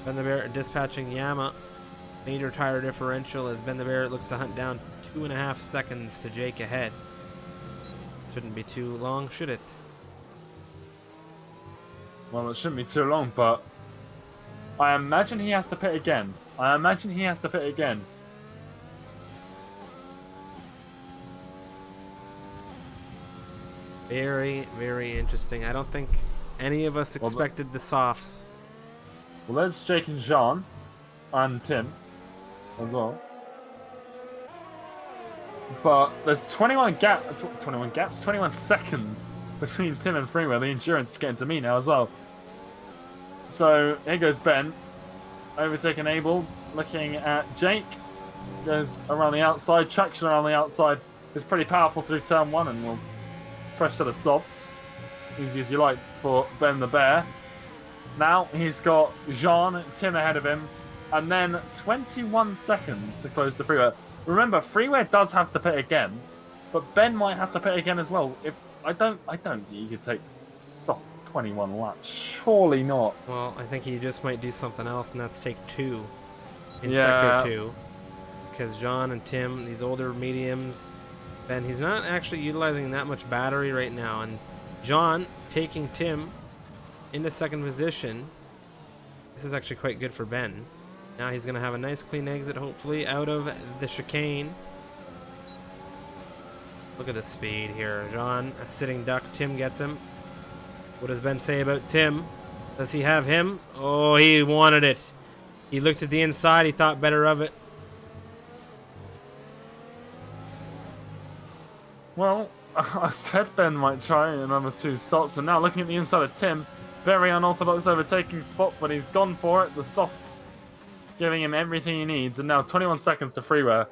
Ben the Bear dispatching Yama. Major tire differential as Ben the Bear looks to hunt down 2.5 seconds to Jake ahead. Shouldn't be too long, should it? Well, it shouldn't be too long, but I imagine he has to pit again. Very, very interesting. I don't think any of us expected the softs. Well, there's Jake and Jean and Tim as well. But there's 21 seconds between Tim and Freeway. The endurance is getting to me now as well. So here goes Ben, overtaken Abled, looking at Jake. Goes around the outside, traction around the outside is pretty powerful through turn one, and we'll fresh set of softs, easy as you like for Ben the Bear. Now he's got Jean and Tim ahead of him, and then 21 seconds to close the freeway. Remember, freeway does have to pit again, but Ben might have to pit again as well. If I don't think you could take soft 21 laps. Surely not. Well, I think he just might do something else, and that's take 2 in Yeah. sector 2. Because John and Tim, these older mediums, Ben, he's not actually utilizing that much battery right now. And John taking Tim into second position. This is actually quite good for Ben. Now he's going to have a nice clean exit, hopefully, out of the chicane. Look at the speed here. John, a sitting duck. Tim gets him. What does Ben say about Tim? Does he have him? Oh, he wanted it. He looked at the inside. He thought better of it. Well, I said Ben might try another 2 stops, and now looking at the inside of Tim, very unorthodox overtaking spot, but he's gone for it. The softs giving him everything he needs, and now 21 seconds to freeware.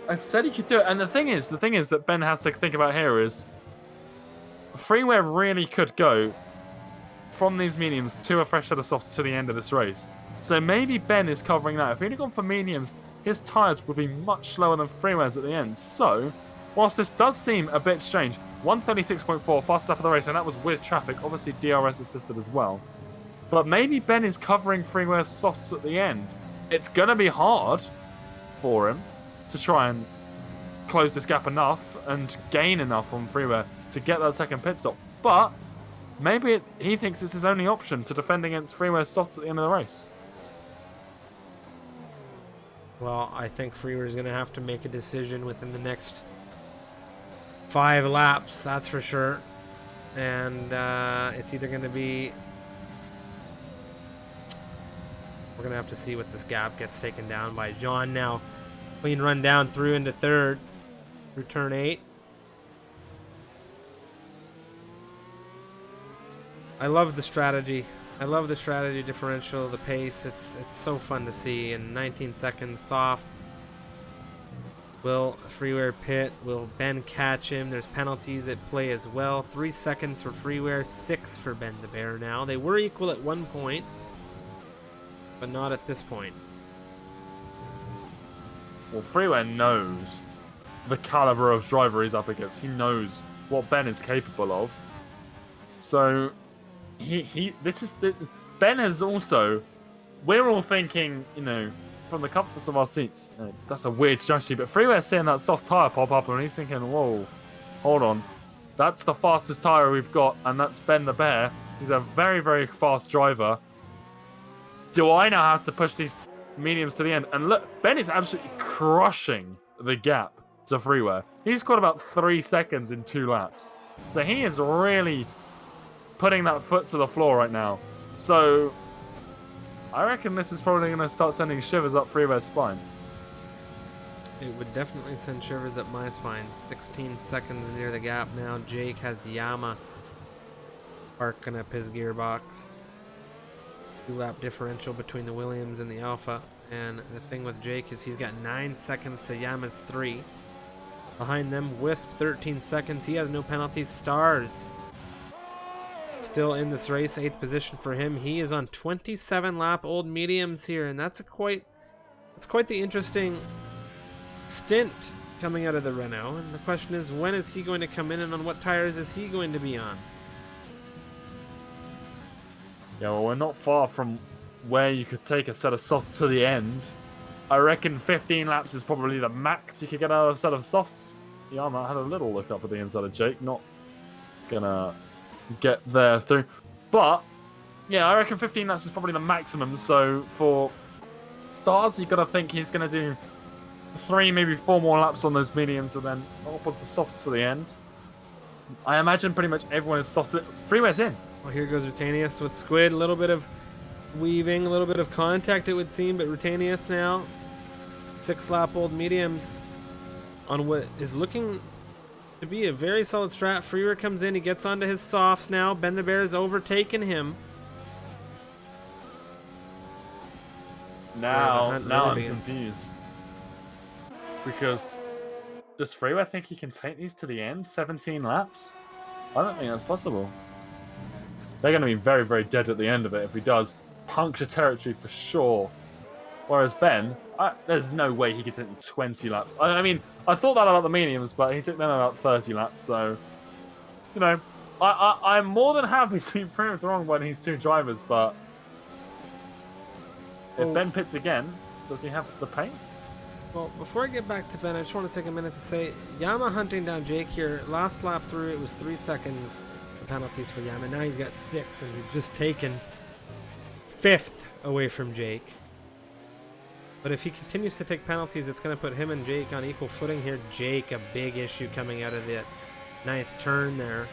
I said he could do it, and the thing is that Ben has to think about here is freeware really could go from these mediums to a fresh set of softs to the end of this race. So maybe Ben is covering that. If he'd have gone for mediums, his tyres would be much slower than freeware's at the end. So, whilst this does seem a bit strange, 136.4, fastest lap of the race, and that was with traffic, obviously DRS assisted as well. But maybe Ben is covering freeware's softs at the end. It's going to be hard for him to try and close this gap enough and gain enough on freeware to get that second pit stop. But maybe he thinks it's his only option to defend against freeware's softs at the end of the race. Well, I think Freeware is going to have to make a decision within the next 5 laps, that's for sure. And it's either going to be... We're going to have to see what this gap gets taken down by. John now clean run down through into third through turn 8. I love the strategy. I love the strategy differential, the pace. It's so fun to see. In 19 seconds, softs. Will Freeware pit? Will Ben catch him? There's penalties at play as well. 3 seconds for Freeware, 6 for Ben the Bear now. They were equal at one point, but not at this point. Well, Freeware knows the caliber of driver he's up against. He knows what Ben is capable of. So this is the Ben has also. We're all thinking, you know, from the comforts of our seats, that's a weird strategy. But Freeware's seeing that soft tire pop up, and he's thinking, whoa, hold on, that's the fastest tire we've got, and that's Ben the Bear. He's a very, very fast driver. Do I now have to push these mediums to the end? And look, Ben is absolutely crushing the gap to Freeware. He's got about 3 seconds in 2 laps. So he is really putting that foot to the floor right now. So I reckon this is probably going to start sending shivers up Freeware's spine. It would definitely send shivers up my spine. 16 seconds near the gap now. Jake has Yama sparking up his gearbox. 2-lap differential between the Williams and the Alpha. And the thing with Jake is he's got 9 seconds to Yama's 3. Behind them, Wisp 13 seconds. He has no penalties. Stars still in this race, 8th position for him. He is on 27-lap old mediums here, and that's quite the interesting stint coming out of the Renault. And the question is, when is he going to come in, and on what tires is he going to be on? Yeah, well, we're not far from where you could take a set of softs to the end. I reckon 15 laps is probably the max you could get out of a set of softs. Yama had a little look up at the inside of Jake, not gonna get there through. But, yeah, I reckon 15 laps is probably the maximum. So for Stars, you've got to think he's going to do 3, maybe 4 more laps on those mediums and then up onto softs to the end. I imagine pretty much everyone is softs. Freeware's in. Well, here goes Rutanius with Squid. A little bit of weaving, a little bit of contact, it would seem, but Rutanius now 6-lap old mediums on what is looking to be a very solid strat. Freer comes in, he gets onto his softs now. Ben the Bear has overtaken him. Now I'm confused. Because does Freeware think he can take these to the end? 17 laps? I don't think that's possible. They're going to be very, very dead at the end of it if he does. Puncture territory for sure. Whereas Ben, there's no way he could take them 20 laps. I mean, I thought that about the mediums, but he took them about 30 laps. So, you know, I'm more than happy to be proved wrong by these 2 drivers. But if Ben pits again, does he have the pace? Well, before I get back to Ben, I just want to take a minute to say Yama hunting down Jake here. Last lap through, it was 3 seconds penalties for Yama. Now he's got 6, and he's just taken 5th away from Jake. But if he continues to take penalties, it's going to put him and Jake on equal footing here. Jake, a big issue coming out of the 9th turn there.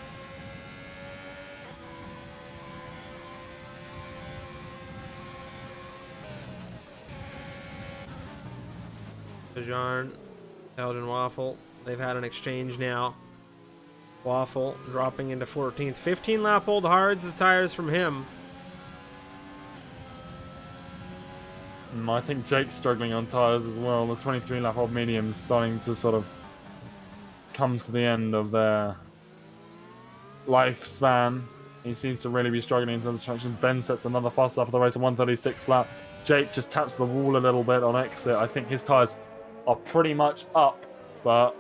Dejarn, Elgin Waffle, they've had an exchange now. Waffle dropping into 14th. 15-lap old hards, the tires from him. I think Jake's struggling on tyres as well. The 23-lap old mediums starting to sort of come to the end of their lifespan. He seems to really be struggling in terms of traction. Ben sets another fast lap of the race at 136 flat. Jake just taps the wall a little bit on exit. I think his tyres are pretty much up, but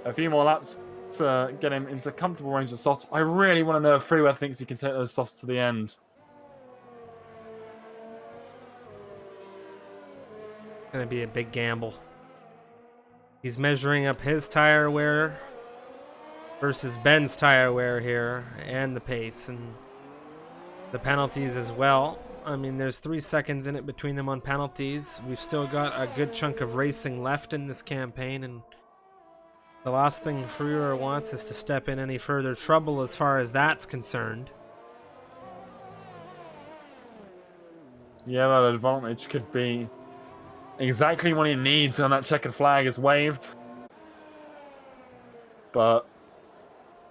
a few more laps to get him into comfortable range of softs. I really want to know if Freeware thinks he can take those softs to the end. Gonna be a big gamble. He's measuring up his tire wear versus Ben's tire wear here, and the pace and the penalties as well. I mean, there's 3 seconds in it between them on penalties. We've still got a good chunk of racing left in this campaign, and the last thing Freer wants is to step in any further trouble as far as that's concerned. Yeah, that advantage could be exactly what he needs when that checkered flag is waved. But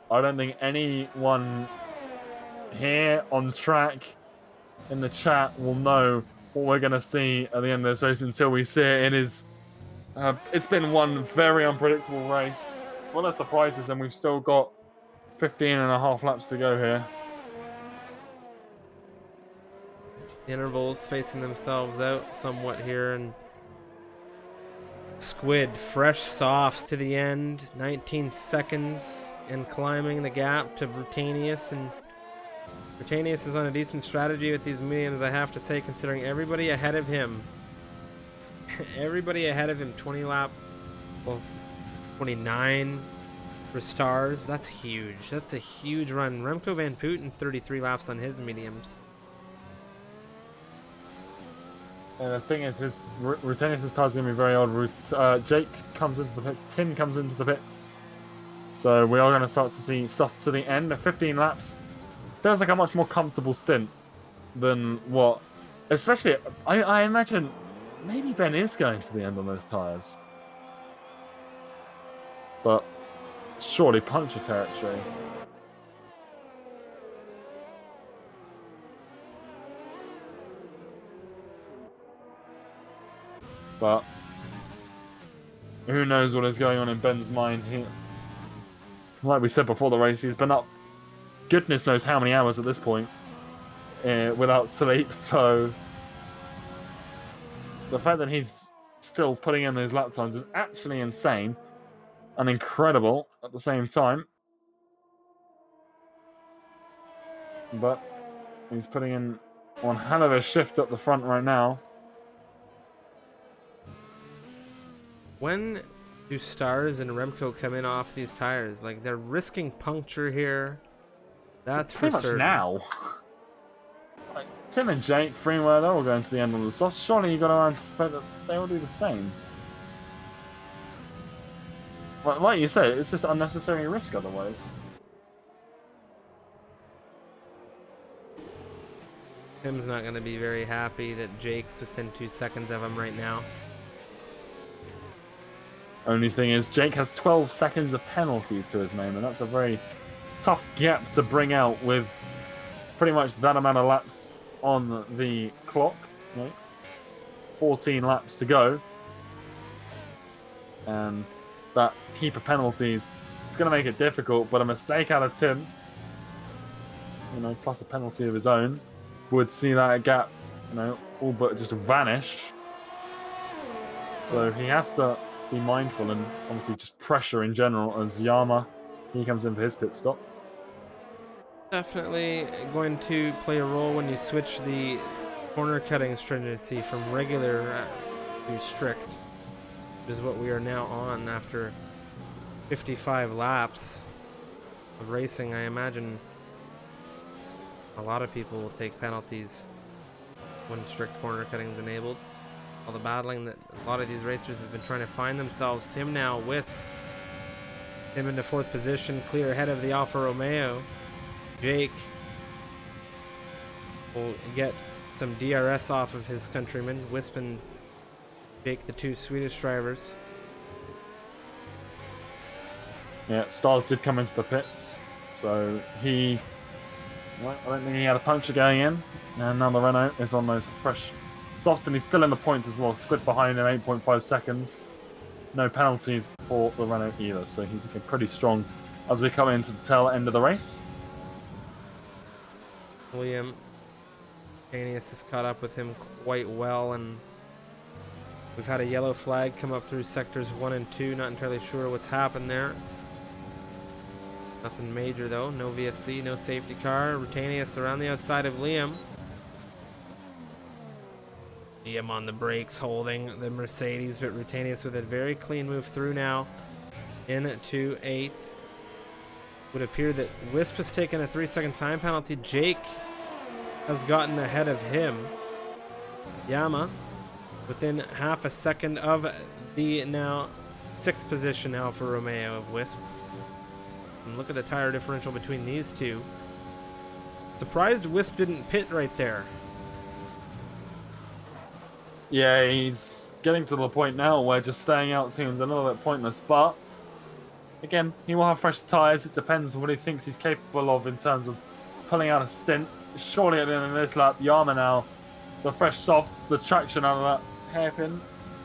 I don't think anyone here on track in the chat will know what we're going to see at the end of this race until we see it. It's been one very unpredictable race, full of surprises, and we've still got 15.5 laps to go here. Intervals spacing themselves out somewhat here, and Squid, fresh softs to the end, 19 seconds, and climbing the gap to Brutanius and Britannius is on a decent strategy with these mediums, I have to say, considering everybody ahead of him. Everybody ahead of him, 20 lap, well, 29 for stars. That's huge. That's a huge run. Remco Van Putten, 33 laps on his mediums. And the thing is, his Britannius' tires are going to be very odd. Jake comes into the pits. Tim comes into the pits. So we are going to start to see softs to the end. 15 laps. Feels like a much more comfortable stint than what... Especially, I imagine maybe Ben is going to the end on those tyres. But surely puncture territory. But who knows what is going on in Ben's mind here. Like we said before the race, he's been up goodness knows how many hours at this point without sleep, so the fact that he's still putting in those lap times is actually insane and incredible at the same time. But he's putting in one hell of a shift up the front right now. When do Stars and Remco come in off these tires? Like, they're risking puncture here. That's for certain. Pretty much now. Like, Tim and Jake, Freeware, they're all going to the end on the soft. Surely you've got to anticipate that they will do the same. Like you said, it's just unnecessary risk otherwise. Tim's not going to be very happy that Jake's within 2 seconds of him right now. Only thing is, Jake has 12 seconds of penalties to his name, and that's a very tough gap to bring out with pretty much that amount of laps on the clock. Right? 14 laps to go. And that heap of penalties is going to make it difficult, but a mistake out of Tim, plus a penalty of his own, would see that gap, all but just vanish. So he has to be mindful and obviously just pressure in general as Yama, he comes in for his pit stop. Definitely going to play a role when you switch the corner cutting stringency from regular to strict, which is what we are now on after 55 laps of racing. I imagine a lot of people will take penalties when strict corner cutting is enabled. All the battling that a lot of these racers have been trying to find themselves. Tim now, Wisp. Tim into 4th position, clear ahead of the Alfa Romeo. Jake will get some DRS off of his countrymen. Wisp and Jake, the 2 Swedish drivers. Yeah, Stars did come into the pits, so I don't think he had a puncture going in, and now the Renault is on those fresh softs, and he's still in the points as well, squid behind in 8.5 seconds. No penalties for the Renault either, so he's looking pretty strong as we come into the tail end of the race. William Canius has caught up with him quite well, and we've had a yellow flag come up through sectors 1 and 2. Not entirely sure what's happened there. Nothing major though. No VSC, no safety car. Rutanius around the outside of Liam. Liam on the brakes holding the Mercedes, but Rutanius with a very clean move through now into 8th. Would appear that Wisp has taken a 3-second time penalty. Jake has gotten ahead of him. Yama within half a second of the now 6th position Alfa Romeo of Wisp. And look at the tire differential between these two. Surprised Wisp didn't pit right there. Yeah, he's getting to the point now where just staying out seems a little bit pointless, but again, he will have fresh tyres. It depends on what he thinks he's capable of in terms of pulling out a stint. Surely at the end of this lap, Yama now, the fresh softs, the traction out of that hairpin,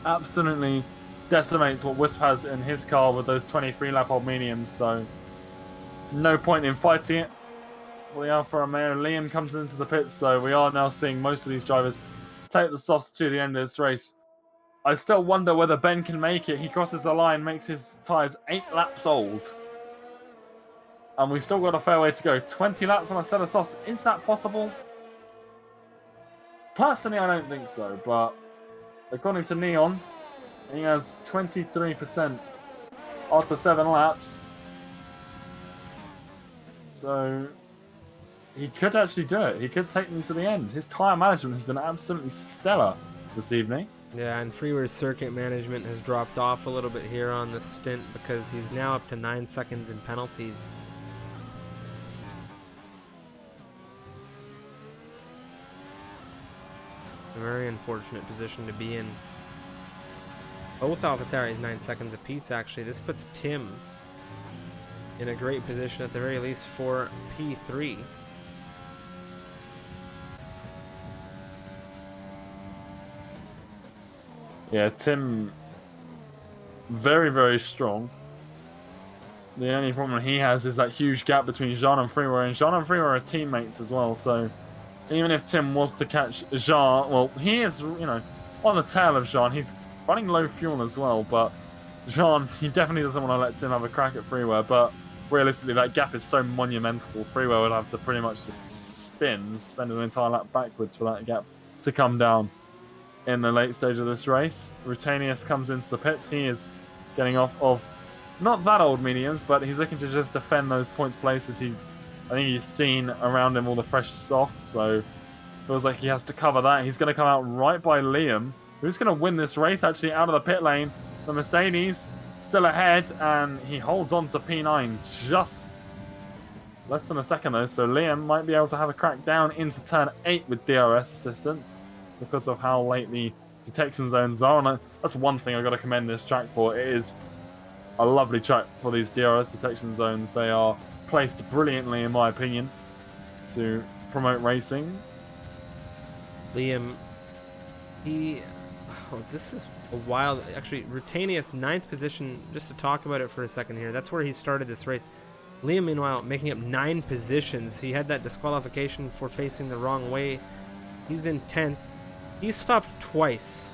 absolutely decimates what Wisp has in his car with those 23 lap old mediums, so no point in fighting it. We are for Romeo. Liam comes into the pits, so we are now seeing most of these drivers take the softs to the end of this race. I still wonder whether Ben can make it. He crosses the line, makes his tyres 8 laps old. And we've still got a fair way to go. 20 laps on a set of softs. Is that possible? Personally, I don't think so. But according to Neon, he has 23% after 7 laps. So he could actually do it. He could take them to the end. His tyre management has been absolutely stellar this evening. Yeah, and Freeware's circuit management has dropped off a little bit here on this stint because he's now up to 9 seconds in penalties. A very unfortunate position to be in. Both AlphaTauris 9 seconds apiece, actually. This puts Tim in a great position at the very least for P3. Yeah, Tim, very, very strong. The only problem he has is that huge gap between Jean and Freeware, and Jean and Freeware are teammates as well, so even if Tim was to catch Jean, well, he is, you know, on the tail of Jean. He's running low fuel as well, but Jean, he definitely doesn't want to let Tim have a crack at Freeware, but realistically, that gap is so monumental. Freeware would have to pretty much just spend an entire lap backwards for that gap to come down. In the late stage of this race, Rutanius comes into the pits. He is getting off of not that old mediums, but he's looking to just defend those points places. I think he's seen around him all the fresh softs, so feels like he has to cover that. He's going to come out right by Liam, who's going to win this race actually out of the pit lane. The Mercedes still ahead, and he holds on to P9 just less than a second though, so Liam might be able to have a crack down into turn 8 with DRS assistance, because of how late the detection zones are. And that's one thing I've got to commend this track for. It is a lovely track for these DRS detection zones. They are placed brilliantly, in my opinion, to promote racing. Liam, this is a wild, actually, Rutanius, 9th position, just to talk about it for a second here. That's where he started this race. Liam, meanwhile, making up 9 positions. He had that disqualification for facing the wrong way. He's in 10th. He's stopped twice.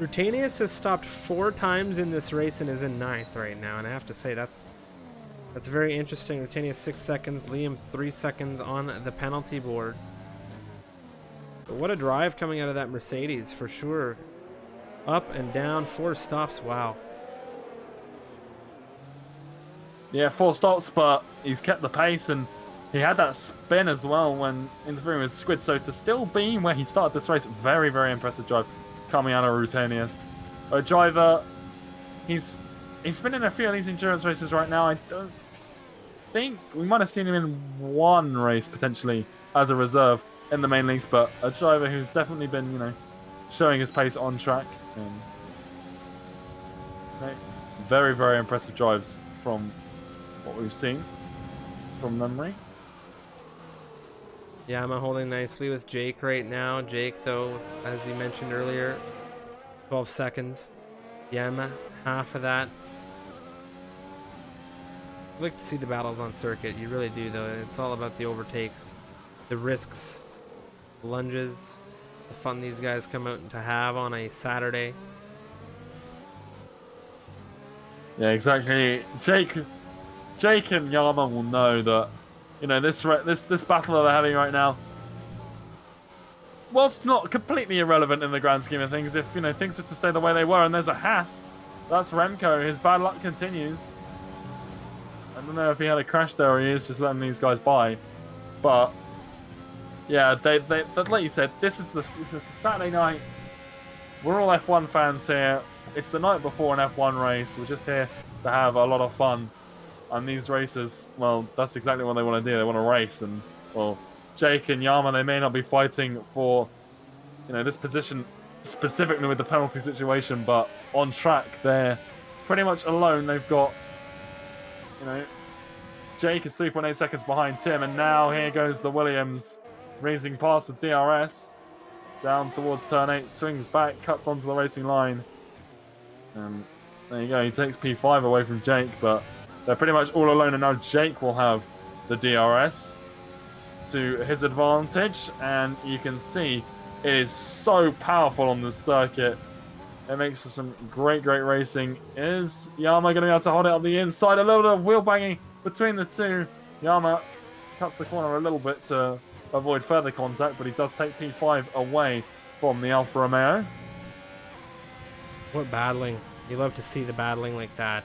Rutanius has stopped 4 times in this race and is in 9th right now, and I have to say that's very interesting. Rutanius 6 seconds, Liam 3 seconds on the penalty board. But what a drive coming out of that Mercedes, for sure. Up and down, 4 stops, wow. Yeah, 4 stops, but he's kept the pace, and he had that spin as well when interfering with Squid. So to still be where he started this race, very, very impressive drive coming out of Rutanius. A driver, he's been in a few of these endurance races right now. I don't think we might have seen him in one race potentially as a reserve in the main leagues, but a driver who's definitely been, you know, showing his pace on track. And very, very impressive drives from what we've seen from memory. Yeah, I'm holding nicely with Jake right now. Jake, though, as you mentioned earlier, 12 seconds. Yama, half of that. I like to see the battles on circuit. You really do, though. It's all about the overtakes, the risks, lunges, the fun these guys come out to have on a Saturday. Yeah, exactly. Jake and Yama will know that, you know, this battle that they're having right now, whilst not completely irrelevant in the grand scheme of things, if, you know, things were to stay the way they were, and there's a Haas, that's Remco, his bad luck continues. I don't know if he had a crash there or he is just letting these guys by, but yeah, they like you said, this is a Saturday night. We're all F1 fans here. It's the night before an F1 race. We're just here to have a lot of fun. And these races, well, that's exactly what they want to do. They want to race. And, well, Jake and Yama, they may not be fighting for, you know, this position specifically with the penalty situation, but on track, they're pretty much alone. They've got, you know, Jake is 3.8 seconds behind Tim, and now here goes the Williams raising past with DRS. Down towards turn 8, swings back, cuts onto the racing line. And there you go, he takes P5 away from Jake, but they're pretty much all alone, and now Jake will have the DRS to his advantage, and you can see it is so powerful on this circuit. It makes for some great racing. Is Yama going to be able to hold it on the inside? A little bit of wheel banging between the two. Yama cuts the corner a little bit to avoid further contact, but he does take P5 away from the Alfa Romeo. What battling. You love to see the battling like that.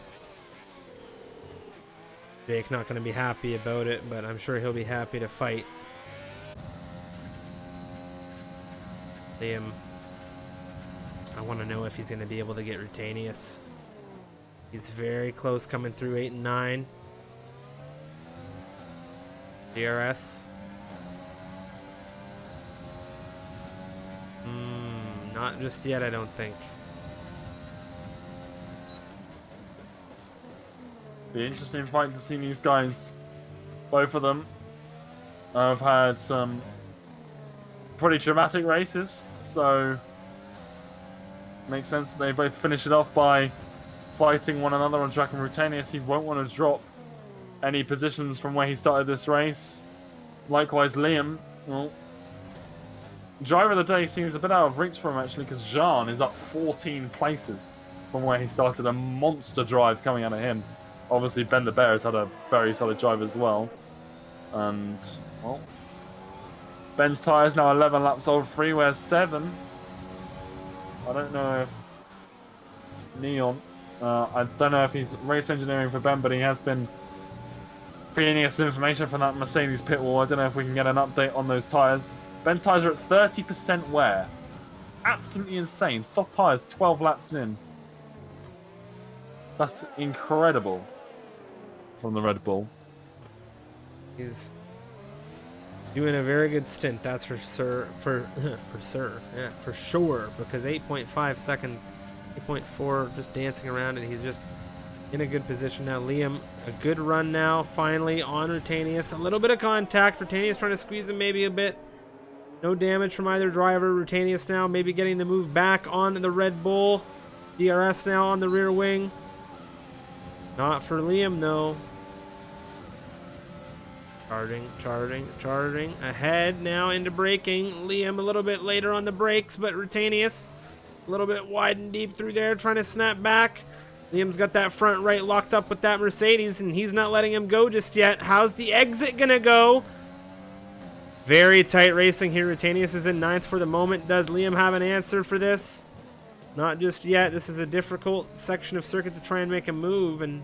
Jake not going to be happy about it, but I'm sure he'll be happy to fight. Liam, I want to know if he's going to be able to get Rutanius. He's very close coming through 8 and 9. DRS. Not just yet, I don't think. Be interesting fight to see these guys. Both of them have had some pretty dramatic races, so makes sense that they both finish it off by fighting one another on track. And Rutanius, he won't want to drop any positions from where he started this race. Likewise, Liam, well, driver of the day seems a bit out of reach for him actually, because Jean is up 14 places from where he started. A monster drive coming out of him. Obviously, Ben the Bear has had a very solid drive as well. And, well, Ben's tyres now 11 laps old, Freeware's 7. I don't know if Neon, I don't know if he's race engineering for Ben, but he has been feeding us information from that Mercedes pit wall. I don't know if we can get an update on those tyres. Ben's tyres are at 30% wear. Absolutely insane. Soft tyres 12 laps in. That's incredible from the Red Bull. He's doing a very good stint, that's for sure. Yeah, for sure. Because 8.5 seconds, 8.4, just dancing around it. He's just in a good position now. Liam, a good run now, finally on Rutanius. A little bit of contact. Rutanius trying to squeeze him maybe a bit. No damage from either driver. Rutanius now maybe getting the move back on the Red Bull. DRS now on the rear wing. Not for Liam, though. Charging. Ahead now into braking. Liam a little bit later on the brakes, but Rutanius a little bit wide and deep through there, trying to snap back. Liam's got that front right locked up with that Mercedes, and he's not letting him go just yet. How's the exit gonna go? Very tight racing here. Rutanius is in 9th for the moment. Does Liam have an answer for this? Not just yet. This is a difficult section of circuit to try and make a move, and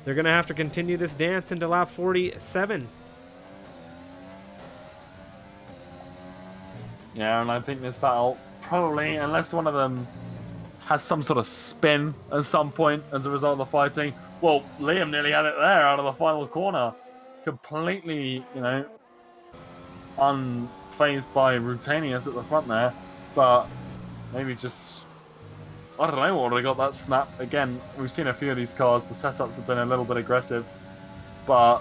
they're going to have to continue this dance into lap 47. Yeah, and I think this battle probably, unless one of them has some sort of spin at some point as a result of the fighting. Well, Liam nearly had it there out of the final corner. Completely, unfazed by Rutanius at the front there. But maybe just, I don't know what would have got that snap. Again, we've seen a few of these cars. The setups have been a little bit aggressive. But,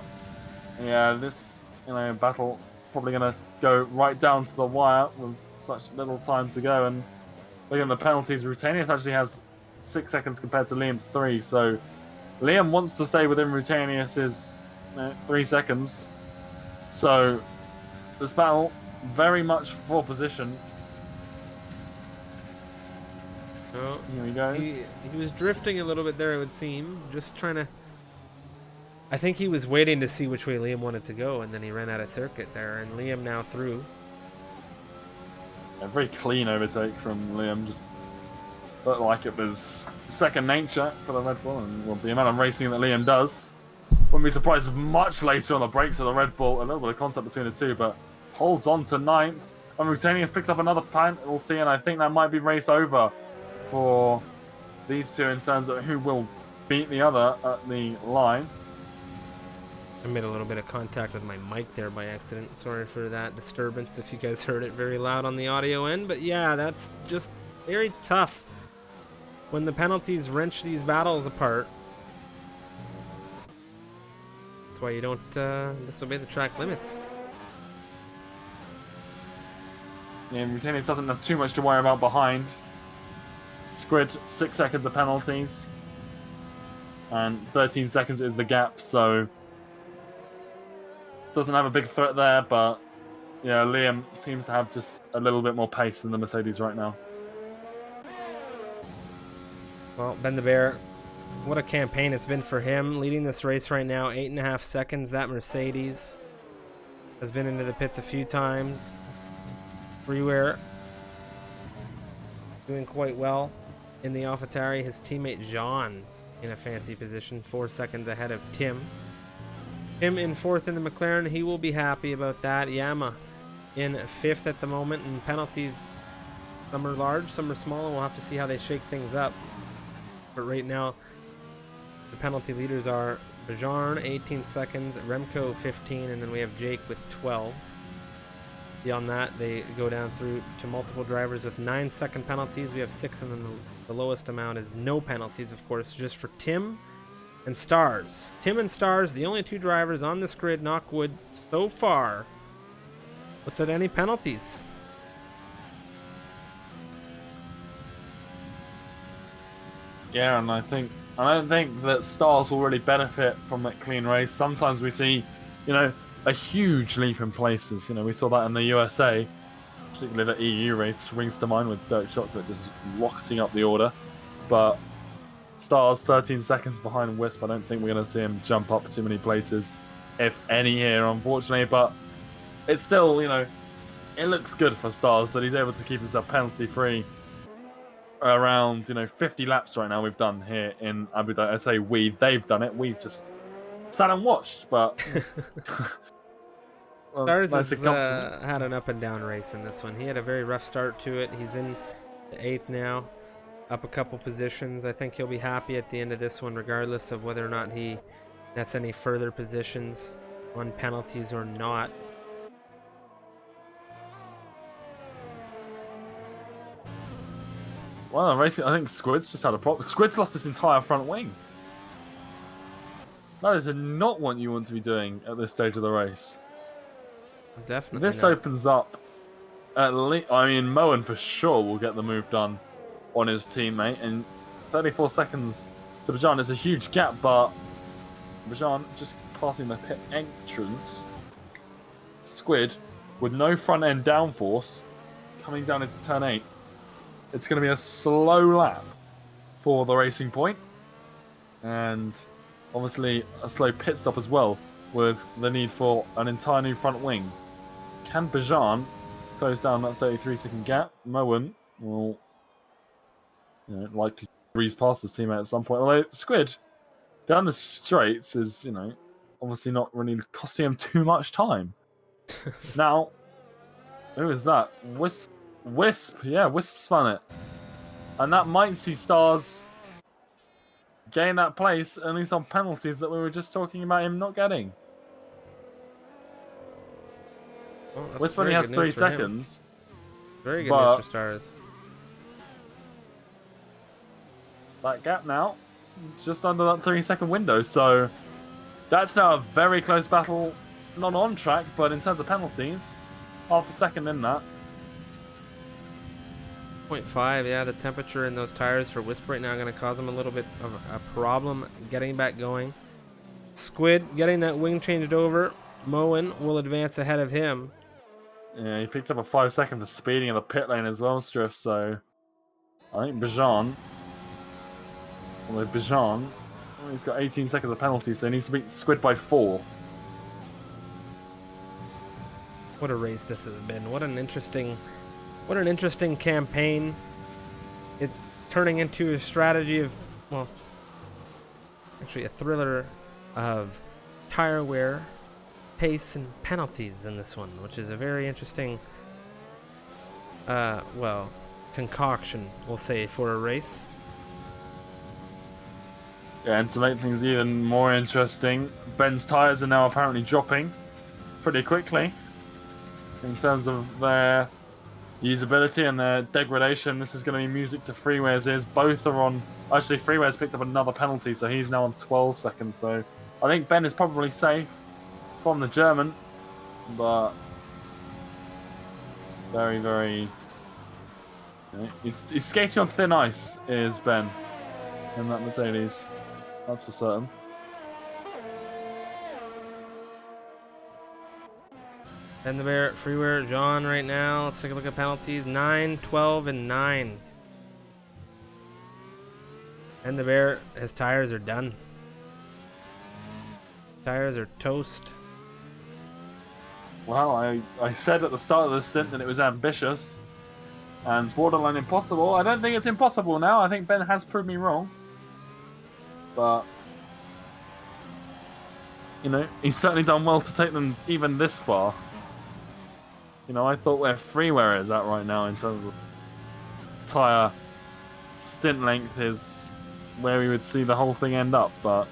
yeah, this, battle probably going to go right down to the wire with such little time to go. And look at the penalties. Rutanius actually has 6 seconds compared to Liam's 3. So Liam wants to stay within Rutanius's 3 seconds. So this battle very much for position. Oh, here he goes. He was drifting a little bit there, it would seem. Just trying to... I think he was waiting to see which way Liam wanted to go, and then he ran out of circuit there, and Liam now through. A very clean overtake from Liam. Just looked like it was second nature for the Red Bull, and well, the amount of racing that Liam does. Wouldn't be surprised if much later on the brakes of the Red Bull, a little bit of contact between the two, but holds on to 9th. And Rutanius picks up another penalty, and I think that might be race over for these two in terms of who will beat the other at the line. I made a little bit of contact with my mic there by accident. Sorry for that disturbance if you guys heard it very loud on the audio end. But yeah, that's just very tough when the penalties wrench these battles apart. That's why you don't disobey the track limits. Yeah, Rutanius doesn't have too much to worry about behind. Squid 6 seconds of penalties. And 13 seconds is the gap, so doesn't have a big threat there, but yeah, Liam seems to have just a little bit more pace than the Mercedes right now. Well, Ben the Bear What a campaign it's been for him, leading this race right now, 8.5 seconds. That Mercedes has been into the pits a few times. Freeware doing quite well in the AlphaTauri. His teammate Jean in a fancy position, 4 seconds ahead of Tim. Tim in 4th in the McLaren. He will be happy about that. Yama in 5th at the moment, and penalties, some are large, some are small, and we'll have to see how they shake things up. But right now, the penalty leaders are Bajarn, 18 seconds, Remco, 15, and then we have Jake with 12. Beyond that, they go down through to multiple drivers with 9-second penalties. We have 6, and then the lowest amount is no penalties, of course, just for Tim and Stars. Tim and Stars, the only 2 drivers on this grid, knock wood, so far without any penalties. Yeah, and I don't think that Stars will really benefit from that clean race. Sometimes we see, a huge leap in places. We saw that in the USA, particularly the EU race rings to mind with Dirk Chocolate just rocketing up the order. But Stars 13 seconds behind Wisp. I don't think we're going to see him jump up too many places, if any, here, unfortunately. But it's still, it looks good for Stars that he's able to keep himself penalty-free around, 50 laps right now we've done here in Abu Dhabi. I say they've done it. We've just sat and watched, but... Stars has had an up and down race in this one. He had a very rough start to it. He's in the 8th now, up a couple positions. I think he'll be happy at the end of this one, regardless of whether or not he nets any further positions on penalties or not. Well, I think Squid's just had a problem. Squid's lost his entire front wing. That is not what you want to be doing at this stage of the race. Definitely. This opens up at least. I mean, Moen for sure will get the move done on his teammate, and 34 seconds to Bajan is a huge gap, but Bajan just passing the pit entrance. Squid with no front end downforce coming down into turn 8. It's going to be a slow lap for the Racing Point, and obviously a slow pit stop as well, with the need for an entire new front wing. Can Bajan close down that 33-second gap? Moen will likely breeze past his teammate at some point. Although Squid down the straights is, obviously not really costing him too much time. Now, who is that? Wisp. Yeah, Wisp spun it. And that might see Stars gain that place, at least on penalties that we were just talking about him not getting. Well, Wisp only has 3 seconds. Very good news for Stars. That gap now, just under that 3-second window, so that's now a very close battle, not on track, but in terms of penalties, half a second in that. 0.5, yeah, the temperature in those tires for Wisp right now going to cause him a little bit of a problem getting back going. Squid getting that wing changed over. Moen will advance ahead of him. Yeah, he picked up a 5 second for speeding in the pit lane as well, Striff, so I think Bajan, he's got 18 seconds of penalty, so he needs to beat Squid by 4. What a race this has been. What an interesting campaign. It turning into a strategy of, well, actually a thriller of tire wear, pace, and penalties in this one, which is a very interesting, concoction, we'll say, for a race. Yeah, and to make things even more interesting, Ben's tires are now apparently dropping pretty quickly in terms of their usability and their degradation. This is going to be music to Freeware's ears. Both are on. Actually, Freeware's picked up another penalty, so he's now on 12 seconds. So I think Ben is probably safe from the German, but very, very. He's skating on thin ice, is Ben, in that Mercedes. That's for certain. And the Bear, Freeware, John right now. Let's take a look at penalties. 9, 12, and 9. And the Bear, his tires are done. Tires are toast. Well, I said at the start of the stint that it was ambitious and borderline impossible. I don't think it's impossible now. I think Ben has proved me wrong. But, you know, he's certainly done well to take them even this far. You know, I thought where Freeware is at right now in terms of tyre stint length is where we would see the whole thing end up. But,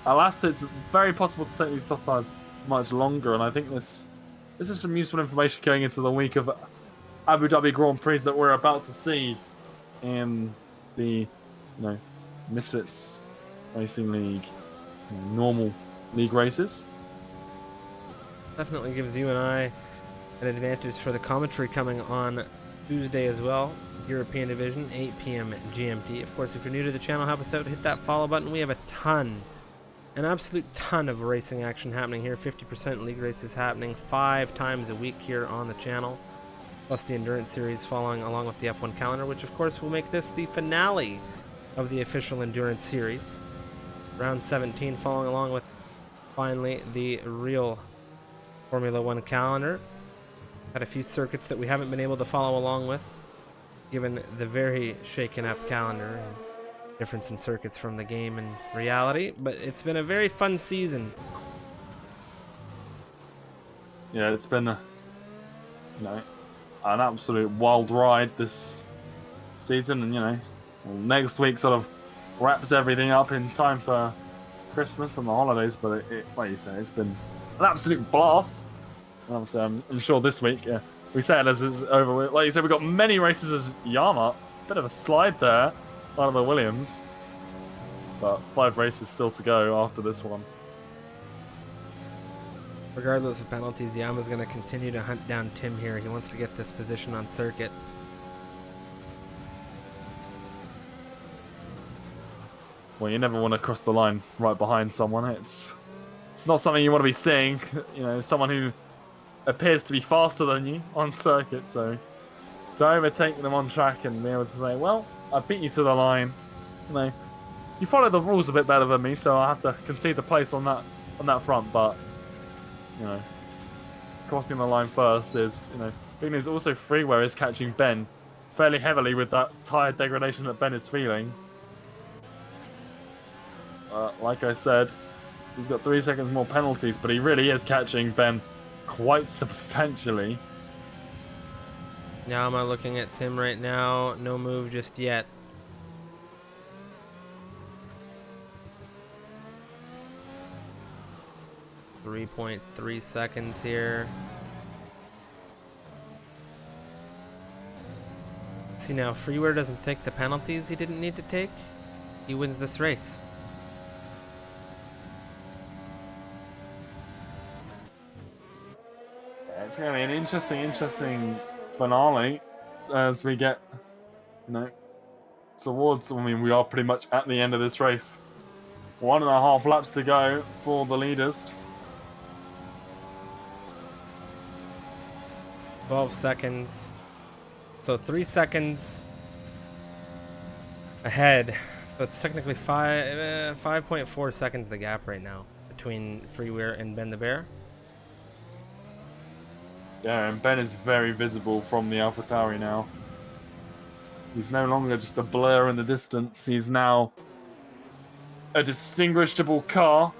alas, it's very possible to take these soft tyres much longer. And I think this is some useful information going into the week of Abu Dhabi Grand Prix that we're about to see in the, Misfits Racing League normal league races. Definitely gives you and I an advantage for the commentary coming on Tuesday as well. European Division, 8 p.m. GMT. Of course, if you're new to the channel, help us out, hit that follow button. We have an absolute ton of racing action happening here. 50% league races happening 5 times a week here on the channel. Plus the Endurance Series following along with the F1 calendar, which of course will make this the finale of the official Endurance Series. Round 17 following along with finally the real Formula 1 calendar. Had a few circuits that we haven't been able to follow along with, given the very shaken up calendar and difference in circuits from the game and reality, but it's been a very fun season. Yeah, it's been an absolute wild ride this season, and next week sort of wraps everything up in time for Christmas and the holidays. But like you say, it's been an absolute blast. And obviously, I'm sure this week, we say it as it's over with. Like you said, we've got many races as Yama. Bit of a slide there, Oliver Williams. But 5 races still to go after this one. Regardless of penalties, Yama's going to continue to hunt down Tim here. He wants to get this position on circuit. Well, you never want to cross the line right behind someone. It's not something you want to be seeing. Someone who appears to be faster than you on circuit. So to overtake them on track and be able to say, well, I beat you to the line. You follow the rules a bit better than me, so I have to concede the place on that front. But crossing the line first is big news. Also, Freeware is catching Ben fairly heavily with that tyre degradation that Ben is feeling. Like I said, he's got 3 seconds more penalties, but he really is catching Ben quite substantially. Now I'm looking at Tim right now. No move just yet. .3 seconds here. See now, Freeware doesn't take the penalties he didn't need to take. He wins this race. It's going to be an interesting finale as we get, towards. I mean, we are pretty much at the end of this race. 1.5 laps to go for the leaders. 12 seconds. So 3 seconds ahead. So it's technically 5.4 seconds the gap right now between Freeware and Ben the Bear. Yeah, and Ben is very visible from the AlphaTauri now. He's no longer just a blur in the distance. He's now a distinguishable car.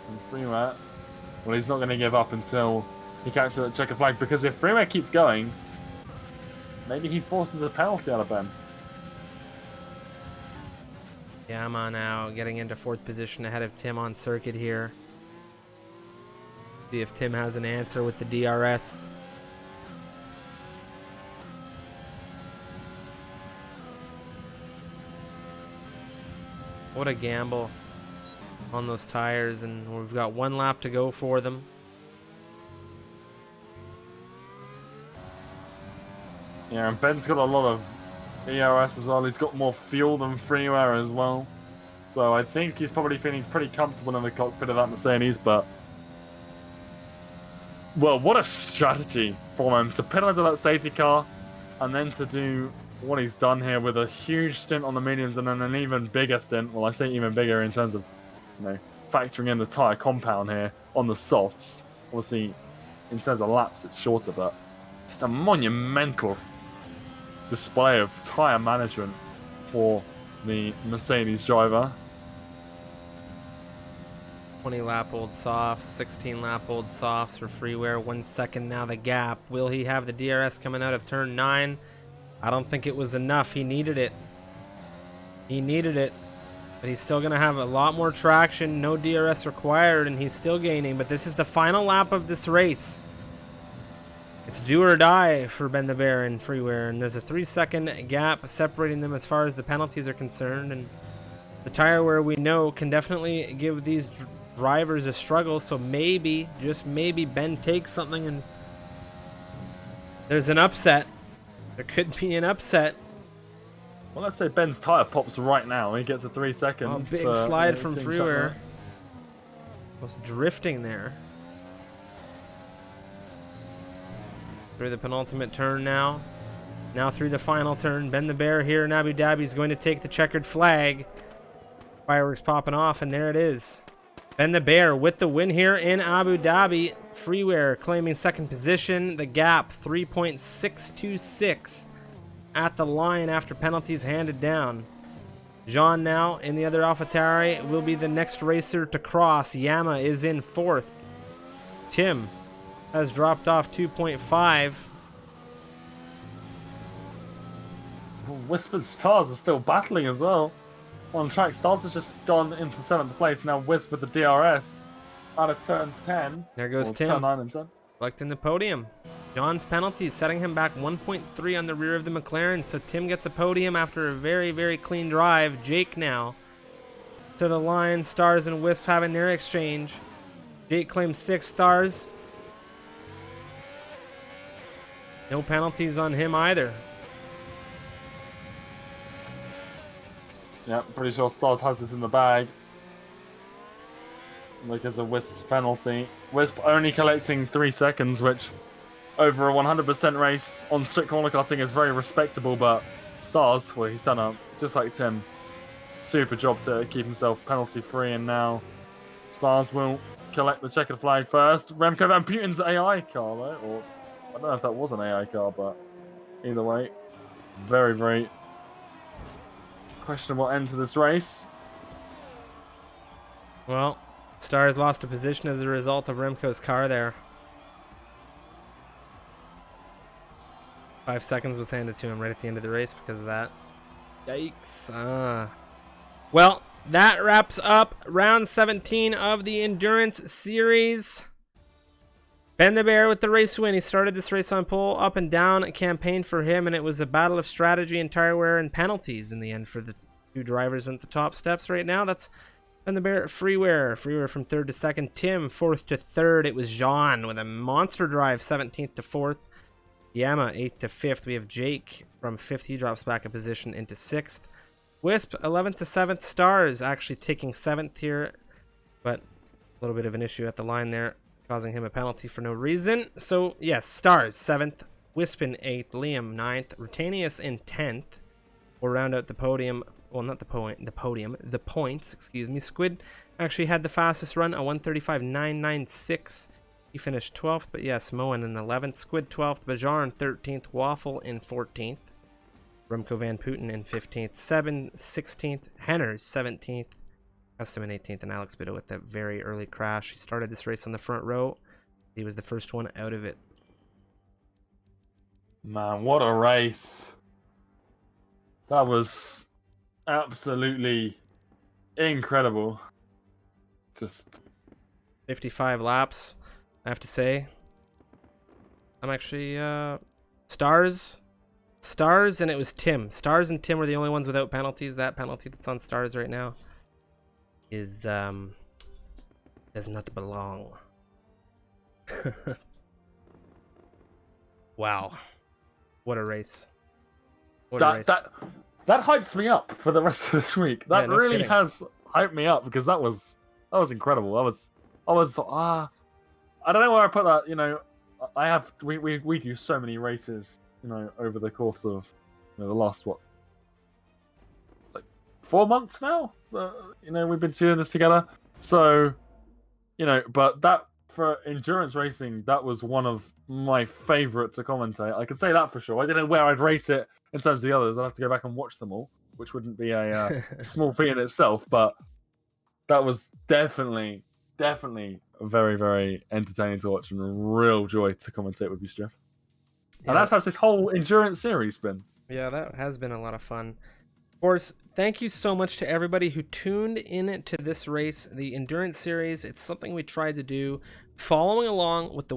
And Freeware, well, he's not going to give up until he catches that checker flag, because if Freeware keeps going, maybe he forces a penalty out of Ben. Yama now getting into 4th position ahead of Tim on circuit here. See if Tim has an answer with the DRS. What a gamble on those tires, and we've got 1 lap to go for them. Yeah, and Ben's got a lot of ERS as well. He's got more fuel than Freeware as well. So I think he's probably feeling pretty comfortable in the cockpit of that Mercedes, but well, what a strategy for him to pit into that safety car and then to do what he's done here with a huge stint on the mediums and then an even bigger stint. Well, I say even bigger in terms of, factoring in the tyre compound here on the softs. Obviously, in terms of laps, it's shorter, but just a monumental display of tyre management for the Mercedes driver. 20 lap old softs, 16 lap old softs for freeware. 1 second now the gap. Will he have the DRS coming out of turn 9? I don't think it was enough. He needed it. He needed it. But he's still going to have a lot more traction. No DRS required, and he's still gaining. But this is the final lap of this race. It's do or die for Ben the Bear in freeware. And there's a 3-second gap separating them as far as the penalties are concerned. And the tire wear, we know, can definitely give these drivers a struggle. So maybe, just maybe, Ben takes something and there's an upset. There could be an upset. Well, let's say Ben's tyre pops right now. He gets a 3 seconds. Oh, big slide from freeware. Was drifting there. Through the penultimate turn now. Now through the final turn. Ben the Bear here in Abu Dhabi is going to take the checkered flag. Fireworks popping off, and there it is. Ben the Bear with the win here in Abu Dhabi. Freeware claiming second position. The gap 3.626 at the line after penalties handed down. Jean now in the other AlphaTauri will be the next racer to cross. Yama is in 4th. Tim has dropped off 2.5. Whispered Stars are still battling as well. On track, Stars has just gone into 7th place. Now Wisp with the DRS out of turn 10. There goes Tim. Turn 9 and 10. Collecting the podium. John's penalty setting him back 1.3 on the rear of the McLaren. So Tim gets a podium after a very, very clean drive. Jake now to the line. Stars and Wisp having their exchange. Jake claims 6 stars. No penalties on him either. Yeah, pretty sure Stars has this in the bag. Like as a Wisp's penalty. Wisp only collecting 3 seconds, which over a 100% race on strict corner cutting is very respectable, but Stars, well, he's done just like Tim, super job to keep himself penalty free, and now Stars will collect the checkered flag first. Remco Van Puten's AI car, though, or I don't know if that was an AI car, but either way, very, very questionable end to this race. Well, Stars lost a position as a result of Remco's car there. 5 seconds was handed to him right at the end of the race because of that. Yikes. Well, that wraps up round 17 of the Endurance Series. Ben the Bear with the race win. He started this race on pole, up and down a campaign for him, and it was a battle of strategy and tire wear and penalties in the end for the 2 drivers at the top steps right now. That's Ben the Bear freeware from 3rd to 2nd. Tim 4th to 3rd. It was Jean with a monster drive 17th to 4th. Yama 8th to 5th. We have Jake from 5th. He drops back a position into 6th. Wisp 11th to 7th. Stars actually taking 7th here, but a little bit of an issue at the line there, causing him a penalty for no reason. So yes, Stars 7th, Wisp in 8th, Liam 9th, Rutanius in 10th. We'll round out the podium. Well, not the podium, the points, excuse me. Squid actually had the fastest run, a 1:35.996. He finished 12th, but yes, Moen in 11th, Squid 12th, Bajar in 13th, Waffle in 14th, Remco Van Putten in 15th, Seben 16th, Henners 17th, Custom in 18th, and Alex Biddle with that very early crash. He started this race on the front row. He was the first one out of it. Man, what a race. That was absolutely incredible. Just 55 laps, I have to say. I'm actually Stars, and it was Tim. Stars and Tim were the only ones without penalties. That penalty that's on Stars right now is does not belong. Wow, what a race. That hypes me up for the rest of this week. That Yeah, no really kidding. has hyped me up because that was incredible. I was I don't know where I put that. We do so many races, over the course of the last what, like 4 months now. We've been doing this together. So, but that for endurance racing, that was one of my favorite to commentate. I could say that for sure. I don't know where I'd rate it in terms of the others. I'd have to go back and watch them all, which wouldn't be a small feat in itself. But that was definitely very, very entertaining to watch and a real joy to commentate with you, Steph. Yeah. And that's how this whole endurance series been. Yeah, that has been a lot of fun. Of course, thank you so much to everybody who tuned in to this race, the endurance series. It's something we tried to do, following along with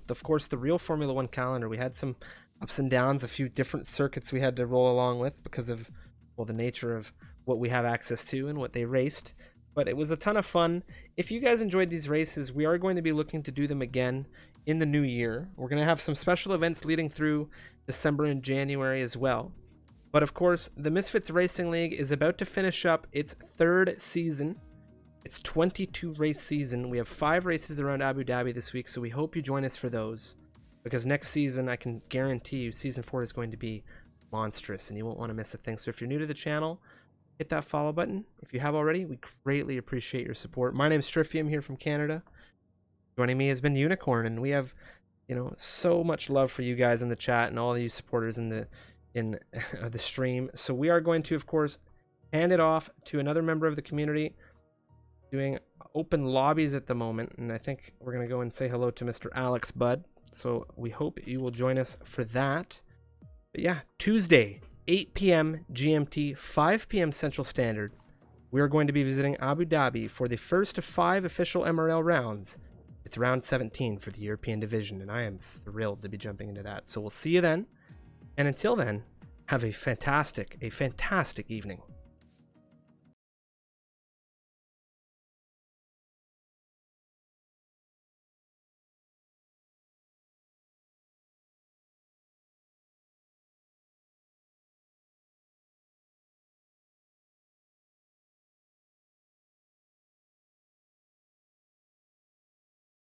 of course, the real Formula One calendar. We had some ups and downs, a few different circuits we had to roll along with because of, well, the nature of what we have access to and what they raced. But it was a ton of fun. If you guys enjoyed these races, we are going to be looking to do them again in the new year. We're going to have some special events leading through December and January as well. But of course, the Misfits Racing League is about to finish up its 3rd season. It's 22 race season. We have 5 races around Abu Dhabi this week, so we hope you join us for those. Because next season, I can guarantee you, season 4 is going to be monstrous, and you won't want to miss a thing. So if you're new to the channel, hit that follow button. If you have already, we greatly appreciate your support. My name's Striffium here from Canada. Joining me has been Unicorn, and we have, so much love for you guys in the chat and all of you supporters in the stream. So we are going to, of course, hand it off to another member of the community doing open lobbies at the moment, and I think we're going to go and say hello to Mr. Alex Budd. So we hope you will join us for that. But yeah, Tuesday, 8 p.m. GMT, 5 p.m. Central Standard, we are going to be visiting Abu Dhabi for the first of 5 official MRL rounds. It's round 17 for the European division, and I am thrilled to be jumping into that. So we'll see you then. And until then, have a fantastic evening.